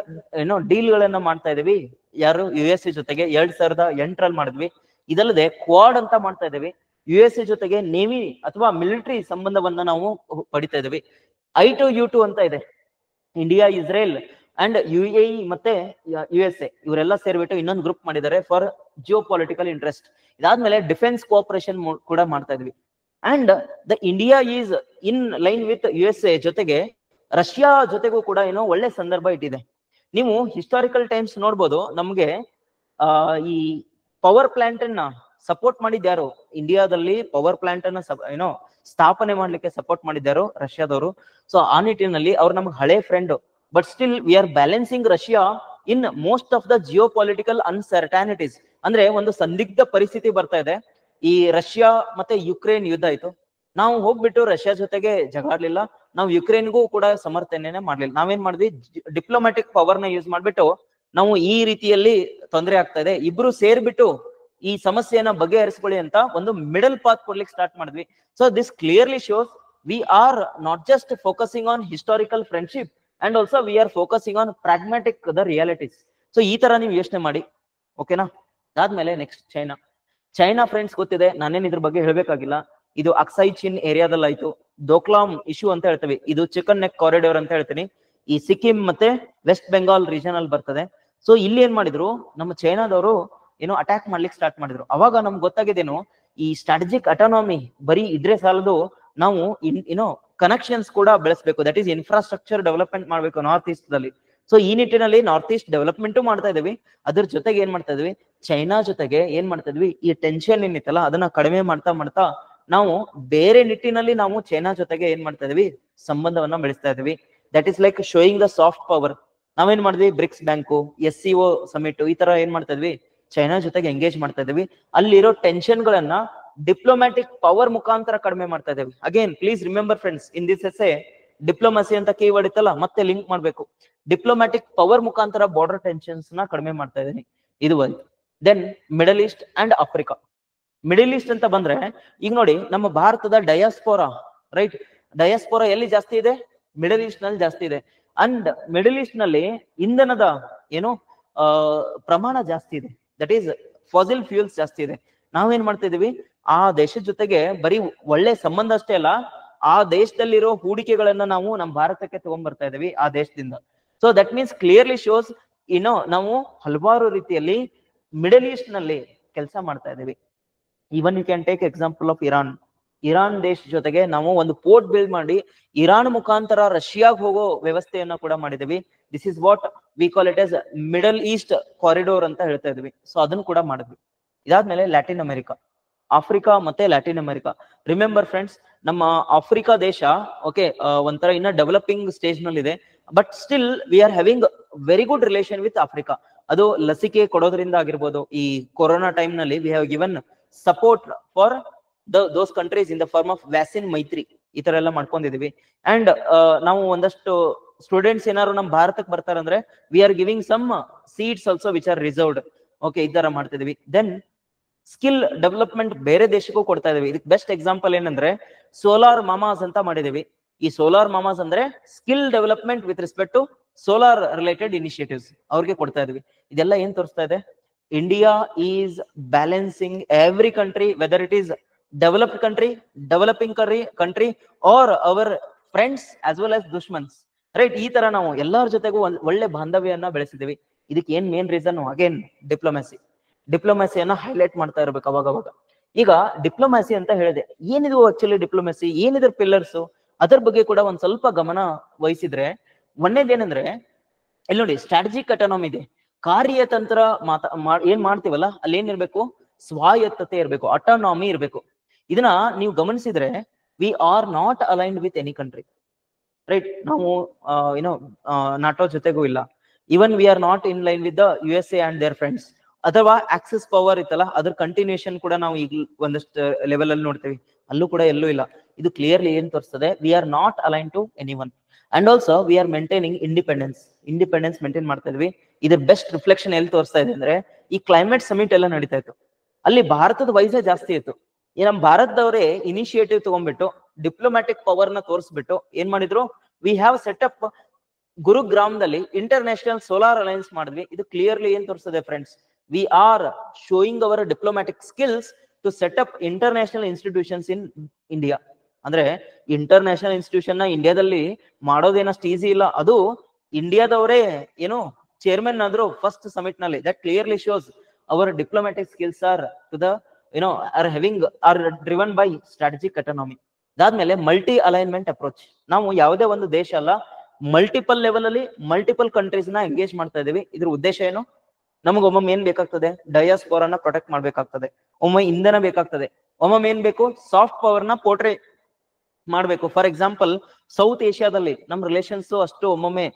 ಡೀಲ್ ಗಳನ್ನ ಮಾಡ್ತಾ ಇದೀವಿ. ಯಾರು? USA ಜೊತೆಗೆ 2008ರಲ್ಲಿ ಮಾಡಿದ್ವಿ. ಇದಲ್ಲದೆ ಕ್ವಾಡ್ ಅಂತ ಮಾಡ್ತಾ ಇದೀವಿ. USA ಜೊತೆಗೆ ನೇವಿ ಅಥವಾ ಮಿಲಿಟರಿ ಸಂಬಂಧವನ್ನ ನಾವು ಪಡಿತಾ ಇದೀವಿ. I2U2 ಅಂತ ಇದೆ. ಇಂಡಿಯಾ, ಇಸ್ರೇಲ್ ಅಂಡ್ UAE ಮತ್ತೆ USA ಇವರೆಲ್ಲ ಸೇರ್ಬಿಟ್ಟು ಇನ್ನೊಂದು ಗ್ರೂಪ್ ಮಾಡಿದ್ದಾರೆ ಫಾರ್ ಜಿಯೋ ಪೊಲಿಟಿಕಲ್ ಇಂಟ್ರೆಸ್ಟ್. ಇದಾದ್ಮೇಲೆ ಡಿಫೆನ್ಸ್ ಕೋಆಪರೇಷನ್ ಕೂಡ ಮಾಡ್ತಾ ಇದ್ವಿ. And the India is in line with USA ಜೊತೆಗೆ ರಷ್ಯಾ ಜೊತೆಗೂ ಕೂಡ ಒಳ್ಳೆ ಸಂದರ್ಭ ಇಟ್ಟಿದೆ. ನೀವು ಹಿಸ್ಟಾರಿಕಲ್ ಟೈಮ್ಸ್ ನೋಡ್ಬೋದು, ನಮ್ಗೆ ಈ ಪವರ್ ಪ್ಲಾಂಟ್ ಅನ್ನ ಸಪೋರ್ಟ್ ಮಾಡಿದ್ಯಾರು? ಇಂಡಿಯಾದಲ್ಲಿ ಪವರ್ ಪ್ಲಾಂಟ್ ಅನ್ನ ಸ್ಥಾಪನೆ ಮಾಡ್ಲಿಕ್ಕೆ ಸಪೋರ್ಟ್ ಮಾಡಿದ್ಯಾರು? ರಷ್ಯಾದವರು. ಸೊ ಆ ನಿಟ್ಟಿನಲ್ಲಿ ಅವ್ರು ನಮ್ಗೆ ಹಳೆ friend. But still we are balancing Russia in most of the geo political uncertainties. ಅಂದ್ರೆ ಒಂದು ಸಂದಿಗ್ಧ ಪರಿಸ್ಥಿತಿ ಬರ್ತಾ ಇದೆ. ಈ ರಷ್ಯಾ ಮತ್ತೆ ಯುಕ್ರೇನ್ ಯುದ್ಧ ಆಯ್ತು. ನಾವು ಹೋಗ್ಬಿಟ್ಟು ರಷ್ಯಾ ಜೊತೆಗೆ ಜಗಾಡ್ಲಿಲ್ಲ, ನಾವು ಯುಕ್ರೇನ್ಗೂ ಕೂಡ ಸಮರ್ಥನೆನೆ ಮಾಡ್ಲಿಲ್ಲ. ನಾವೇನ್ ಮಾಡಿದ್ವಿ, ಡಿಪ್ಲೊಮ್ಯಾಟಿಕ್ ಪವರ್ ನ ಯೂಸ್ ಮಾಡ್ಬಿಟ್ಟು ನಾವು ಈ ರೀತಿಯಲ್ಲಿ ತೊಂದರೆ ಆಗ್ತಾ ಇದೆ, ಇಬ್ರು ಸೇರ್ಬಿಟ್ಟು ಈ ಸಮಸ್ಯೆಯನ್ನ ಬಗೆಹರಿಸ್ಕೊಳ್ಳಿ ಅಂತ ಒಂದು ಮಿಡಲ್ ಪಾತ್ ಕೊಡ್ಲಿಕ್ಕೆ ಸ್ಟಾರ್ಟ್ ಮಾಡಿದ್ವಿ. So this clearly shows we are not just focusing on historical friendship and also we are focusing on pragmatic the realities. So ಈ ತರ ನೀವು ಯೋಚನೆ ಮಾಡಿ, ಓಕೆನಾ? ಅದಾದ್ಮೇಲೆ ನೆಕ್ಸ್ಟ್ ಚೈನಾ ಫ್ರೆಂಡ್ಸ್ ಗೊತ್ತಿದೆ, ನಾನೇನ್ ಇದ್ರ ಬಗ್ಗೆ ಹೇಳ್ಬೇಕಾಗಿಲ್ಲ. ಇದು ಅಕ್ಸೈ ಚಿನ್ ಏರಿಯಾದಲ್ಲಿ ಆಯ್ತು. ದೋಕ್ಲಾಮ್ ಇಶ್ಯೂ ಅಂತ ಹೇಳ್ತೀವಿ, ಇದು ಚಿಕನ್ ನೆಕ್ ಕಾರಿಡೋರ್ ಅಂತ ಹೇಳ್ತೀನಿ. ಈ ಸಿಕ್ಕಿಂ ಮತ್ತೆ ವೆಸ್ಟ್ ಬೆಂಗಾಲ್ ರೀಜನ್ ಅಲ್ಲಿ ಬರ್ತದೆ. ಸೊ ಇಲ್ಲಿ ಏನ್ ಮಾಡಿದ್ರು, ನಮ್ಮ ಚೈನಾದವರು ಅಟ್ಯಾಕ್ ಮಾಡ್ಲಿಕ್ಕೆ ಸ್ಟಾರ್ಟ್ ಮಾಡಿದ್ರು. ಅವಾಗ ನಮ್ಗೆ ಗೊತ್ತಾಗಿದ್ದೇನು, ಈ ಸ್ಟ್ರಾಟಜಿಕ್ ಅಟಾನಮಿ ಬರೀ ಇದ್ರೆ ಸಾಲದು, ನಾವು ಕನೆಕ್ಷನ್ಸ್ ಕೂಡ ಬೆಳೆಸಬೇಕು. ದಟ್ ಈಸ್ ಇನ್ಫ್ರಾಸ್ಟ್ರಕ್ಚರ್ ಡೆವಲಪ್ಮೆಂಟ್ ಮಾಡ್ಬೇಕು ನಾರ್ತ್ ಈಸ್ಟ್ ದಲ್ಲಿ. ಸೊ ಈ ನಿಟ್ಟಿನಲ್ಲಿ ನಾರ್ತ್ ಈಸ್ಟ್ ಡೆವಲಪ್ಮೆಂಟ್ ಮಾಡ್ತಾ ಇದೀವಿ. ಅದ್ರ ಜೊತೆಗೆ ಏನ್ ಮಾಡ್ತಾ ಇದೀವಿ, ಚೈನಾ ಜೊತೆಗೆ ಏನ್ ಮಾಡ್ತಾ ಇದ್ವಿ, ಈ ಟೆನ್ಷನ್ ಏನಿತ್ತಲ್ಲ ಅದನ್ನ ಕಡಿಮೆ ಮಾಡ್ತಾ ಮಾಡ್ತಾ ನಾವು ಬೇರೆ ನಿಟ್ಟಿನಲ್ಲಿ ನಾವು ಚೈನಾ ಜೊತೆಗೆ ಏನ್ ಮಾಡ್ತಾ ಇದೀವಿ, ಸಂಬಂಧವನ್ನ ಬೆಳೆಸ್ತಾ ಇದೀವಿ. That is like showing the soft power. ನಾವೇನ್ ಮಾಡಿದ್ವಿ, ಬ್ರಿಕ್ಸ್ ಬ್ಯಾಂಕು, SCO ಸಮಿಟ್, ಈ ತರ ಏನ್ ಮಾಡ್ತಾ ಇದ್ವಿ, ಚೈನಾ ಜೊತೆಗೆ ಎಂಗೇಜ್ ಮಾಡ್ತಾ ಇದೀವಿ. ಅಲ್ಲಿರೋ ಟೆನ್ಷನ್ ಗಳನ್ನ ಡಿಪ್ಲೊಮ್ಯಾಟಿಕ್ ಪವರ್ ಮುಖಾಂತರ ಕಡಿಮೆ ಮಾಡ್ತಾ ಇದ್ದೀವಿ. Again please remember friends, in this essay diplomacy ಅಂತ ಕೀವರ್ಡ್ ಇತ್ತಲ್ಲ, ಮತ್ತೆ ಲಿಂಕ್ ಮಾಡ್ಬೇಕು. ಡಿಪ್ಲೊಮ್ಯಾಟಿಕ್ ಪವರ್ ಮುಖಾಂತರ ಬಾರ್ಡರ್ ಟೆನ್ಷನ್ಸ್ ನ ಕಡಿಮೆ ಮಾಡ್ತಾ ಇದೀನಿ. ಇದು ಒಂದು. Then Middle East and Africa. Middle East ಅಂತ ಬಂದ್ರೆ ಈಗ ನೋಡಿ, ನಮ್ಮ ಭಾರತದ ಡಯಾಸ್ಪೋರಾ, ರೈಟ್? ಡಯಾಸ್ಪೋರಾ ಎಲ್ಲಿ ಜಾಸ್ತಿ ಇದೆ? ಮಿಡಲ್ ಈಸ್ಟ್ ನಲ್ಲಿ ಜಾಸ್ತಿ ಇದೆ. ಅಂಡ್ ಮಿಡಲ್ ಈಸ್ಟ್ ನಲ್ಲಿ ಇಂಧನದ ಪ್ರಮಾಣ ಜಾಸ್ತಿ ಇದೆ. ದಟ್ ಈಸ್ ಫಾಸಿಲ್ ಫ್ಯೂಲ್ಸ್ ಜಾಸ್ತಿ ಇದೆ. ನಾವೇನ್ ಮಾಡ್ತಾ ಇದೀವಿ, ಆ ದೇಶದ ಜೊತೆಗೆ ಬರೀ ಒಳ್ಳೆ ಸಂಬಂಧ ಅಷ್ಟೇ ಅಲ್ಲ, ಆ ದೇಶದಲ್ಲಿರೋ ಹೂಡಿಕೆಗಳನ್ನ ನಾವು ನಮ್ಮ ಭಾರತಕ್ಕೆ ತಗೊಂಡ್ಬರ್ತಾ ಇದೀವಿ ಆ ದೇಶದಿಂದ. So that means clearly shows ನಾವು ಹಲವಾರು ರೀತಿಯಲ್ಲಿ ಮಿಡಲ್ ಈಸ್ಟ್ ನಲ್ಲಿ ಕೆಲಸ ಮಾಡ್ತಾ ಇದೀವಿ. Even you can take example of Iran. Iran ದೇಶ ಜೊತೆಗೆ ನಾವು ಒಂದು ಪೋರ್ಟ್ ಬಿಲ್ಡ್ ಮಾಡಿ ಇರಾನ್ ಮುಖಾಂತರ ರಷ್ಯಾಗ್ ಹೋಗೋ ವ್ಯವಸ್ಥೆಯನ್ನ ಕೂಡ ಮಾಡಿದೀವಿ. This is what we call it as Middle East corridor ಅಂತ ಹೇಳ್ತಾ ಇದ್ವಿ. ಸೊ ಅದನ್ನು ಕೂಡ ಮಾಡಿದ್ವಿ. ಇದಾದ್ಮೇಲೆ ಲ್ಯಾಟಿನ್ ಅಮೆರಿಕಾ, ಆಫ್ರಿಕಾ ಮತ್ತೆ ಲ್ಯಾಟಿನ್ ಅಮೆರಿಕಾ. ರಿಮೆಂಬರ್ ಫ್ರೆಂಡ್ಸ್, ನಮ್ಮ ಆಫ್ರಿಕಾ ದೇಶ ಓಕೆ ಒಂಥರ ಇನ್ನ ಡೆವಲಪಿಂಗ್ ಸ್ಟೇಜ್ ನಲ್ಲಿ ಇದೆ. But still we are having very good relation with Africa. ಅದು ಲಸಿಕೆ ಕೊಡೋದ್ರಿಂದ ಆಗಿರ್ಬೋದು, ಈ ಕೊರೋನಾ ಟೈಮ್ ನಲ್ಲಿ we have given support for those countries in the form of vaccine ಮೈತ್ರಿ, ಈ ತರ ಎಲ್ಲ ಮಾಡ್ಕೊಂಡಿದೀವಿ. ಅಂಡ್ ನಾವು ಒಂದಷ್ಟು ಸ್ಟೂಡೆಂಟ್ಸ್ ಏನಾದ್ರು ನಮ್ಮ ಭಾರತಕ್ಕೆ ಬರ್ತಾರಂದ್ರೆ we are giving some seats also which are reserved. Okay, ಈ ತರ ಮಾಡ್ತಿದೀವಿ. ದೆನ್ ಸ್ಕಿಲ್ ಡೆವಲಪ್ಮೆಂಟ್ ಬೇರೆ ದೇಶಕ್ಕೂ ಕೊಡ್ತಾ ಇದೀವಿ. ಇದಕ್ಕೆ ಬೆಸ್ಟ್ ಎಕ್ಸಾಂಪಲ್ ಏನಂದ್ರೆ ಸೋಲಾರ್ ಮಾಮಾಸ್ ಅಂತ ಮಾಡಿದೀವಿ. ಈ ಸೋಲಾರ್ ಮಾಮಾಸ್ ಅಂದ್ರೆ skill development with respect to solar related initiatives ಅವ್ರಿಗೆ ಕೊಡ್ತಾ ಇದೀವಿ. ಇದೆಲ್ಲ ಏನ್ ತೋರಿಸ್ತಾ ಇದೆ, India is balancing every country, whether it is developed country, developing country or our friends as well as ದುಶ್ಮನ್ಸ್, ರೈಟ್? ಈ ತರ ನಾವು ಎಲ್ಲರ ಜೊತೆಗೂ ಒಳ್ಳೆ ಬಾಂಧವ್ಯವನ್ನ ಬೆಳೆಸಿದೀವಿ. ಇದಕ್ಕೆ ಏನ್ ಮೇನ್ ರೀಸನ್, ಅಗೇನ್ ಡಿಪ್ಲೊಮ್ಯಾಸಿಯನ್ನ ಹೈಲೈಟ್ ಮಾಡ್ತಾ ಇರ್ಬೇಕು ಅವಾಗವಾಗ. ಈಗ ಡಿಪ್ಲೊಮ್ಯಾಸಿ ಅಂತ ಹೇಳಿದೆ, ಏನಿದು ಆಕ್ಚುಲಿ ಡಿಪ್ಲೊಮ್ಯಾಸಿ, ಏನಿದ್ರ ಪಿಲ್ಲರ್ಸ್, ಅದರ ಬಗ್ಗೆ ಕೂಡ ಒಂದ್ ಸ್ವಲ್ಪ ಗಮನ ವಹಿಸಿದ್ರೆ ಒಂದೇದೇನಂದ್ರೆ, ಇಲ್ಲಿ ನೋಡಿ ಸ್ಟ್ರಾಟಜಿಕ್ ಅಟಾನಮಿ ಇದೆ, ಕಾರ್ಯತಂತ್ರ ಏನ್ ಮಾಡ್ತೀವಲ್ಲ ಅಲ್ಲಿ ಏನಿರ್ಬೇಕು, ಸ್ವಾಯತ್ತತೆ ಇರ್ಬೇಕು, ಅಟಾನಮಿ ಇರ್ಬೇಕು. ಇದನ್ನ ನೀವು ಗಮನಿಸಿದ್ರೆ we are not aligned with any country, right? ನಾವು ಏನೋ ನಾಟೋ ಜೊತೆಗೂ ಇಲ್ಲ, even we are not in line with the USA and their friends. ಅಥವಾ ಆಕ್ಸಿಸ್ ಪವರ್ ಇತ್ತಲ್ಲ, ಅದ್ರ ಕಂಟಿನ್ಯೂಷನ್ ಕೂಡ ನಾವು ಈಗ ಒಂದಷ್ಟು ಲೆವೆಲ್ ಅಲ್ಲಿ ನೋಡ್ತೀವಿ, ಅಲ್ಲೂ ಕೂಡ ಎಲ್ಲೂ ಇಲ್ಲ. ಇದು ಕ್ಲಿಯರ್ಲಿ ಏನ್ ತೋರಿಸ್ತದೆ, we are not align to any one. And also we are maintaining independence maintain ಮಾಡ್ತಾ ಇದ್ವಿ. ಇದ್ರ ಬೆಸ್ಟ್ ರಿಫ್ಲೆಕ್ಷನ್ ಎಲ್ಲಿ ತೋರಿಸ್ತಾ ಇದೆ ಅಂದ್ರೆ, ಈ ಕ್ಲೈಮೇಟ್ ಸಮಿಟ್ ಎಲ್ಲ ನಡೀತಾ ಇತ್ತು, ಅಲ್ಲಿ ಭಾರತದ ವಯಸ್ಸೇ ಜಾಸ್ತಿ ಇತ್ತು. ಈ ನಮ್ಮ ಭಾರತದವರೇ ಇನಿಷಿಯೇಟಿವ್ ತಗೊಂಡ್ಬಿಟ್ಟು ಡಿಪ್ಲೊಮ್ಯಾಟಿಕ್ ಪವರ್ ನ ತೋರಿಸ್ಬಿಟ್ಟು ಏನ್ ಮಾಡಿದ್ರು, ವಿ ಹ್ಯಾವ್ ಸೆಟಪ್ ಗುರುಗ್ರಾಮದಲ್ಲಿ ಇಂಟರ್ನ್ಯಾಷನಲ್ ಸೋಲಾರ್ ಅಲೈನ್ಸ್ ಮಾಡಿದ್ವಿ. ಇದು ಕ್ಲಿಯರ್ಲಿ ಏನ್ ತೋರಿಸ್ತದೆ friends, we are showing our diplomatic skills to set up international institutions in India. ಅಂದ್ರೆ ಇಂಟರ್ನ್ಯಾಷನಲ್ ಇನ್ಸ್ಟಿಟ್ಯೂಷನ್ ನ ಇಂಡಿಯಾದಲ್ಲಿ ಮಾಡೋದೇನಷ್ಟು ಈಸಿ ಇಲ್ಲ, ಅದು ಇಂಡಿಯಾದವರೇ ಏನು ಚೇರ್ಮನ್ ಆದ್ರು ಫಸ್ಟ್ ಸಮಿಟ್ ನಲ್ಲಿ. That clearly shows our diplomatic skills are to the are driven by strategic autonomy. ಅದಾದ್ಮೇಲೆ ಮಲ್ಟಿ ಅಲೈನ್ಮೆಂಟ್ ಅಪ್ರೋಚ್. ನಾವು ಯಾವುದೇ ಒಂದು ದೇಶ ಅಲ್ಲ, ಮಲ್ಟಿಪಲ್ ಲೆವೆಲ್ ಅಲ್ಲಿ ಮಲ್ಟಿಪಲ್ ಕಂಟ್ರೀಸ್ ನ ಎಂಗೇಜ್ ಮಾಡ್ತಾ ಇದೀವಿ. ಇದ್ರ ಉದ್ದೇಶ ಏನು, ನಮಗ್ ಒಮ್ಮೊಮ್ಮೆ ಏನ್ ಬೇಕಾಗ್ತದೆ, ಡಯಾಸ್ಪೋರಾನ ಪ್ರೊಟೆಕ್ಟ್ ಮಾಡ್ಬೇಕಾಗ್ತದೆ, ಒಮ್ಮೆ ಇಂಧನ ಬೇಕಾಗ್ತದೆ, ಒಮ್ಮೊಮ್ಮೆ ಏನ್ ಬೇಕು, ಸಾಫ್ಟ್ ಪವರ್ ನ ಪೋರ್ಟ್ರೇ ಮಾಡ್ಬೇಕು. ಫಾರ್ ಎಕ್ಸಾಂಪಲ್ ಸೌತ್ ಏಷ್ಯಾದಲ್ಲಿ ನಮ್ ರಿಲೇಷನ್ಸ್ ಅಷ್ಟು ಒಮ್ಮೊಮ್ಮೆ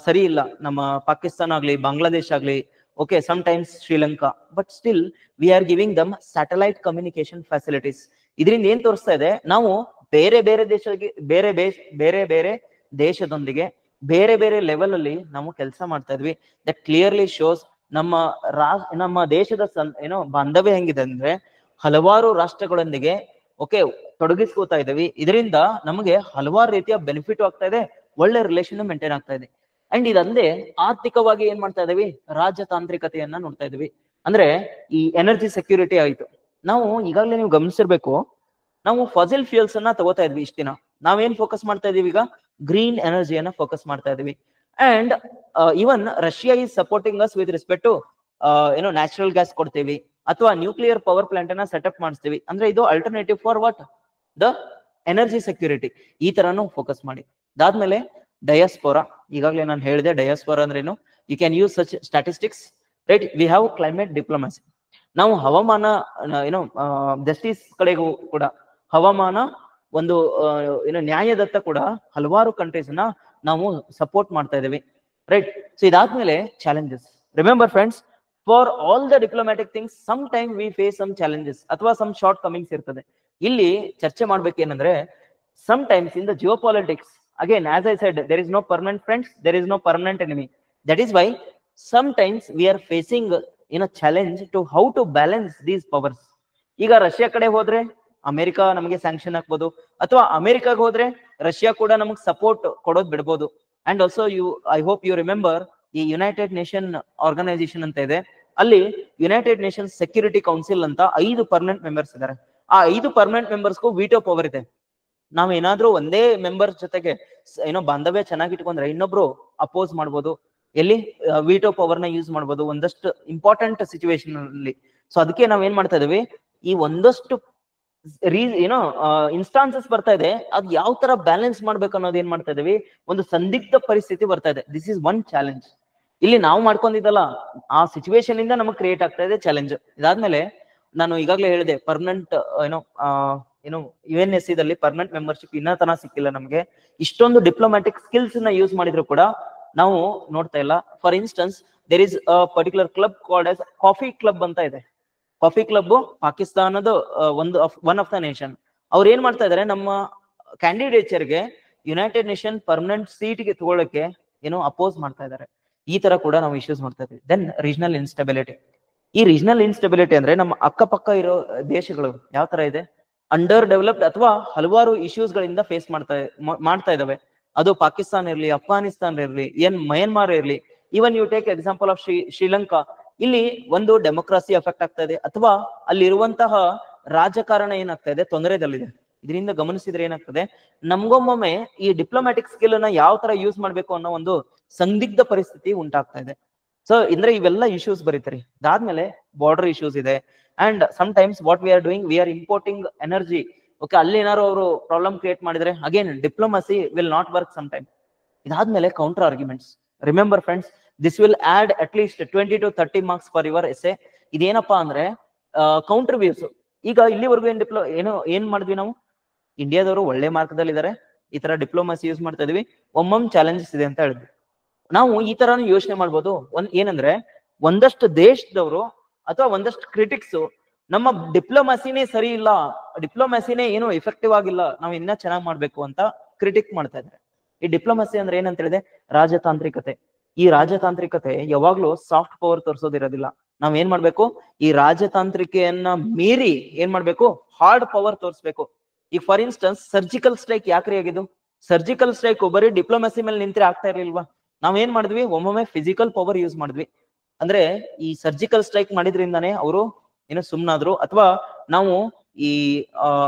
ಸರಿ ಇಲ್ಲ, ನಮ್ಮ ಪಾಕಿಸ್ತಾನ ಆಗ್ಲಿ, ಬಾಂಗ್ಲಾದೇಶ್ ಆಗ್ಲಿ, okay, sometimes Sri Lanka, but still we are giving them satellite communication facilities. ಇದರಿಂದ ಏನ್ ತೋರಿಸ್ತಾ ಇದೆ, ನಾವು ಬೇರೆ ಬೇರೆ ದೇಶದೊಂದಿಗೆ ಬೇರೆ ಬೇರೆ ಲೆವೆಲ್ ಅಲ್ಲಿ ನಾವು ಕೆಲಸ ಮಾಡ್ತಾ ಇದ್ವಿ. ದಟ್ ಕ್ಲಿಯರ್ಲಿ ಶೋಸ್ ನಮ್ಮ ದೇಶದ ಏನೋ ಬಾಂಧವ್ಯ ಹೆಂಗಿದೆ ಅಂದ್ರೆ, ಹಲವಾರು ರಾಷ್ಟ್ರಗಳೊಂದಿಗೆ ಓಕೆ ತೊಡಗಿಸ್ಕೋತಾ ಇದೀವಿ. ಇದರಿಂದ ನಮಗೆ ಹಲವಾರು ರೀತಿಯ ಬೆನಿಫಿಟ್ ಆಗ್ತಾ ಇದೆ, ಒಳ್ಳೆ ರಿಲೇಷನ್ ಮೇಂಟೈನ್ ಆಗ್ತಾ ಇದೆ. ಅಂಡ್ ಇದಲ್ಲದೆ ಆರ್ಥಿಕವಾಗಿ ಏನ್ ಮಾಡ್ತಾ ಇದೀವಿ, ರಾಜತಾಂತ್ರಿಕತೆಯನ್ನ ನೋಡ್ತಾ ಇದೀವಿ. ಅಂದ್ರೆ ಈ ಎನರ್ಜಿ ಸೆಕ್ಯೂರಿಟಿ ಆಯ್ತು. ನಾವು ಈಗಾಗಲೇ ನೀವು ಗಮನಿಸಿರ್ಬೇಕು, ನಾವು ಫಾಸಿಲ್ ಫ್ಯೂಯಲ್ಸ್ ಅನ್ನ ತಗೋತಾ ಇದ್ವಿ ಇಷ್ಟ ದಿನ. ನಾವೇನ್ ಫೋಕಸ್ ಮಾಡ್ತಾ ಇದೀವಿ ಈಗ, ಗ್ರೀನ್ ಎನರ್ಜಿಯನ್ನ ಫೋಕಸ್ ಮಾಡ್ತಾ ಇದೀವಿ. And even Russia is supporting us with respect to ಏನೋ ನ್ಯಾಚುರಲ್ ಗ್ಯಾಸ್ ಕೊಡ್ತೀವಿ, ಅಥವಾ ನ್ಯೂಕ್ಲಿಯರ್ ಪವರ್ ಪ್ಲಾಂಟ್ ಅನ್ನ ಸೆಟಪ್ ಮಾಡಿಸ್ತೀವಿ. ಅಂದ್ರೆ ಇದು alternative for what, the energy security. ಈ ತರಾನು ಫೋಕಸ್ ಮಾಡಿ. ಅದಾದ್ಮೇಲೆ ಡಯಾಸ್ಪೋರಾ, ಈಗಾಗಲೇ ನಾನು ಹೇಳಿದೆ ಡಯಾಸ್ಪೋರಾ ಅಂದ್ರೆ ಏನು. You can use such statistics, right? We have climate diplomacy. ನಾವು ಹವಾಮಾನ ಏನೋ ಜಸ್ಟಿಸ್ ಕಡೆಗೂ ಕೂಡ ಹವಾಮಾನ ಒಂದು ಏನೋ ನ್ಯಾಯದತ್ತ ಕೂಡ ಹಲವಾರು ಕಂಟ್ರೀಸ್ ನ ನಾವು ಸಪೋರ್ಟ್ ಮಾಡ್ತಾ ಇದೀವಿ, ರೈಟ್? ಸೊ ಇದಾದ್ಮೇಲೆ challenges. Remember friends, for all the diplomatic things some time we face some challenges ಅಥವಾ ಸಮ್ ಶಾರ್ಟ್ ಕಮಿಂಗ್ಸ್ ಇರ್ತದೆ. ಇಲ್ಲಿ ಚರ್ಚೆ ಮಾಡ್ಬೇಕೇನಂದ್ರೆ, some times in the geo politics, again as I said, there is no permanent friends, there is no permanent enemy. That is why sometimes we are facing in a challenge to how to balance these powers. ಈಗ ರಷ್ಯಾ ಕಡೆ ಹೋದ್ರೆ ಅಮೆರಿಕ ನಮಗೆ ಸ್ಯಾಂಕ್ಷನ್ ಹಾಕ್ಬೋದು, ಅಥವಾ ಅಮೆರಿಕಾಗ ಹೋದ್ರೆ ರಷ್ಯಾ ಕೂಡ ನಮಗೆ ಸಪೋರ್ಟ್ ಕೊಡೋದು ಬಿಡ್ಬೋದು. And also I hope you remember, ಈ ಯುನೈಟೆಡ್ ನೇಷನ್ ಆರ್ಗನೈಸೇಷನ್ ಅಂತ ಇದೆ, ಅಲ್ಲಿ ಯುನೈಟೆಡ್ ನೇಷನ್ ಸೆಕ್ಯೂರಿಟಿ ಕೌನ್ಸಿಲ್ ಅಂತ 5 ಪರ್ಮನೆಂಟ್ ಮೆಂಬರ್ಸ್ ಇದ್ದಾರೆ. ಆ 5 ಪರ್ಮನೆಂಟ್ ಮೆಂಬರ್ಸ್ಗೂ ವಿಟೋ ಪವರ್ ಇದೆ. ನಾವ್ ಏನಾದ್ರೂ ಒಂದೇ ಮೆಂಬರ್ ಜೊತೆಗೆ ಏನೋ ಬಾಂಧವ್ಯ ಚೆನ್ನಾಗಿಟ್ಕೊಂಡ್ರೆ ಇನ್ನೊಬ್ರು ಅಪೋಸ್ ಮಾಡ್ಬೋದು. ಎಲ್ಲಿ ವಿಟೋ ಪವರ್ ನ ಯೂಸ್ ಮಾಡ್ಬೋದು ಒಂದಷ್ಟು ಇಂಪಾರ್ಟೆಂಟ್ ಸಿಚುವೇಶನ್ ಅಲ್ಲಿ. ಸೊ ಅದಕ್ಕೆ ನಾವ್ ಏನ್ ಮಾಡ್ತಾ ಇದೀವಿ, ಈ ಒಂದಷ್ಟು ಏನೋ ಇನ್ಸ್ಟಾನ್ಸಸ್ ಬರ್ತಾ ಇದೆ, ಅದ್ ಯಾವ ತರ ಬ್ಯಾಲೆನ್ಸ್ ಮಾಡ್ಬೇಕು ಅನ್ನೋದು ಏನ್ ಮಾಡ್ತಾ ಇದೀವಿ, ಒಂದು ಸಂದಿಗ್ಧ ಪರಿಸ್ಥಿತಿ ಬರ್ತಾ ಇದೆ. This is one challenge. ಇಲ್ಲಿ ನಾವು ಮಾಡ್ಕೊಂಡಿದ್ದಲ್ಲ, ಆ ಸಿಚುವೇಶನ್ ಇಂದ ನಮಗ್ ಕ್ರಿಯೇಟ್ ಆಗ್ತಾ ಇದೆ ಚಾಲೆಂಜ್. ಇದಾದ್ಮೇಲೆ ನಾನು ಈಗಾಗಲೇ ಹೇಳಿದೆ, ಪರ್ಮನೆಂಟ್ ಏನು UNSC ದಲ್ಲಿ ಪರ್ಮನೆಂಟ್ ಮೆಂಬರ್ಶಿಪ್ ಇನ್ನೂ ತನ ಸಿಕ್ಕಿಲ್ಲ ನಮ್ಗೆ. ಇಷ್ಟೊಂದು ಡಿಪ್ಲೊಮ್ಯಾಟಿಕ್ ಸ್ಕಿಲ್ಸ್ ನ ಯೂಸ್ ಮಾಡಿದ್ರು ಕೂಡ ನಾವು ನೋಡ್ತಾ ಇಲ್ಲ. For instance, there is a particular club called as coffee club ಅಂತ ಇದೆ. ಕಾಫಿ ಕ್ಲಬ್ ಪಾಕಿಸ್ತಾನದ ಒನ್ ಆಫ್ ದ ನೇಷನ್. ಅವ್ರು ಏನ್ ಮಾಡ್ತಾ ಇದಾರೆ, ನಮ್ಮ ಕ್ಯಾಂಡಿಡೇಚರ್ಗೆ ಯುನೈಟೆಡ್ ನೇಷನ್ ಪರ್ಮನೆಂಟ್ ಸೀಟ್ಗೆ ತಗೊಳ್ಳಕ್ಕೆ ಏನೋ ಅಪೋಸ್ ಮಾಡ್ತಾ ಇದಾರೆ. ಈ ತರ ಕೂಡ ನಾವು ಇಶ್ಯೂಸ್ ಮಾಡ್ತಾ ಇದ್ದೀವಿ. Then regional instability. ಈ ರೀಜನಲ್ ಇನ್ಸ್ಟೆಬಿಲಿಟಿ ಅಂದ್ರೆ ನಮ್ಮ ಅಕ್ಕಪಕ್ಕ ಇರೋ ದೇಶಗಳು ಯಾವ ತರ ಇದೆ, ಅಂಡರ್ ಡೆವಲಪ್ಡ್ ಅಥವಾ ಹಲವಾರು ಇಶ್ಯೂಸ್ ಗಳಿಂದ ಫೇಸ್ ಮಾಡ್ತಾ ಇದಾವೆ. ಅದು ಪಾಕಿಸ್ತಾನ ಇರ್ಲಿ, ಅಫ್ಘಾನಿಸ್ತಾನ ಇರ್ಲಿ, ಮಯನ್ಮಾರ್ ಇರ್ಲಿ, even you take example of Sri Lanka. ಇಲ್ಲಿ ಒಂದು ಡೆಮೋಕ್ರಸಿ ಎಫೆಕ್ಟ್ ಆಗ್ತಾ ಇದೆ, ಅಥವಾ ಅಲ್ಲಿರುವಂತಹ ರಾಜಕಾರಣ ಏನಾಗ್ತಾ ಇದೆ, ತೊಂದರೆದಲ್ಲಿದೆ. ಇದರಿಂದ ಗಮನಿಸಿದ್ರೆ ಏನಾಗ್ತದೆ, ನಮ್ಗೊಮ್ಮೊಮ್ಮೆ ಈ ಡಿಪ್ಲೊಮ್ಯಾಟಿಕ್ ಸ್ಕಿಲ್ ಅನ್ನ ಯಾವ ತರ ಯೂಸ್ ಮಾಡ್ಬೇಕು ಅನ್ನೋ ಒಂದು ಸಂದಿಗ್ಧ ಪರಿಸ್ಥಿತಿ ಉಂಟಾಗ್ತಾ ಇದೆ. ಸೊ ಅಂದ್ರೆ ಇವೆಲ್ಲ ಇಶ್ಯೂಸ್ ಬರೀತಾರೆ. ಅದಾದ್ಮೇಲೆ ಬಾರ್ಡರ್ ಇಶ್ಯೂಸ್ ಇದೆ. And some times what we are doing, we are importing energy. Okay, ಅಲ್ಲಿ ಏನಾದ್ರು ಅವರು ಪ್ರಾಬ್ಲಮ್ ಕ್ರಿಯೇಟ್ ಮಾಡಿದ್ರೆ again diplomacy will not work some time. ಇದಾದ್ಮೇಲೆ counter arguments. Remember friends, this will add at least 20 to 30 marks for your essay. ಇದೇನಪ್ಪಾ ಅಂದ್ರೆ ಕೌಂಟರ್ ವ್ಯೂಸ್. ಈಗ ಇಲ್ಲಿವರೆಗೂ ಏನ್ ಮಾಡಿದ್ವಿ ನಾವು, ಇಂಡಿಯಾದವರು ಒಳ್ಳೆ ಮಾರ್ಗದಲ್ಲಿ ಇದಾರೆ, ಈ ತರ ಡಿಪ್ಲೊಮಸಿ ಯೂಸ್ ಮಾಡ್ತಾ ಇದೀವಿ, ಒಮ್ಮೊಮ್ಮೆ ಚಾಲೆಂಜಸ್ ಇದೆ ಅಂತ ಹೇಳಿದ್ವಿ. ನಾವು ಈ ತರಾನು ಯೋಚನೆ ಮಾಡ್ಬೋದು. ಏನಂದ್ರೆ ಒಂದಷ್ಟು ದೇಶದವರು ಅಥವಾ ಒಂದಷ್ಟು ಕ್ರಿಟಿಕ್ಸ್ ನಮ್ಮ ಡಿಪ್ಲೊಮಸಿನೇ ಸರಿ ಇಲ್ಲ, ಡಿಪ್ಲೊಮಸಿನೇ ಏನು ಎಫೆಕ್ಟಿವ್ ಆಗಿಲ್ಲ, ನಾವು ಇನ್ನ ಚೆನ್ನಾಗಿ ಮಾಡ್ಬೇಕು ಅಂತ ಕ್ರಿಟಿಕ್ ಮಾಡ್ತಾ ಇದ್ದಾರೆ. ಈ ಡಿಪ್ಲೊಮಸಿ ಅಂದ್ರೆ ಏನಂತ ಹೇಳಿದೆ, ರಾಜತಾಂತ್ರಿಕತೆ. ಈ ರಾಜತಾಂತ್ರಿಕತೆ ಯಾವಾಗ್ಲೂ ಸಾಫ್ಟ್ ಪವರ್ ತೋರಿಸೋದಿರೋದಿಲ್ಲ. ನಾವ್ ಏನ್ ಮಾಡ್ಬೇಕು, ಈ ರಾಜತಾಂತ್ರಿಕೆಯನ್ನ ಮೀರಿ ಏನ್ ಮಾಡ್ಬೇಕು, ಹಾರ್ಡ್ ಪವರ್ ತೋರಿಸ್ಬೇಕು. ಈಗ ಫಾರ್ ಇನ್ಸ್ಟೆನ್ಸ್ ಸರ್ಜಿಕಲ್ ಸ್ಟ್ರೈಕ್ ಯಾಕ್ರಿ ಆಗಿದ್ದು, ಸರ್ಜಿಕಲ್ ಸ್ಟ್ರೈಕ್ ಬರೀ ಡಿಪ್ಲೊಮಸಿ ಮೇಲೆ ನಿಂತ್ರೆ ಆಗ್ತಾ ಇರ್ಲಿಲ್ವಾ? ನಾವ್ ಏನ್ ಮಾಡಿದ್ವಿ, ಒಮ್ಮೊಮ್ಮೆ ಫಿಸಿಕಲ್ ಪವರ್ ಯೂಸ್ ಮಾಡಿದ್ವಿ. ಅಂದ್ರೆ ಈ ಸರ್ಜಿಕಲ್ ಸ್ಟ್ರೈಕ್ ಮಾಡಿದ್ರಿಂದಾನೇ ಅವರು ಏನೋ ಸುಮ್ನಾದ್ರು, ಅಥವಾ ನಾವು ಈ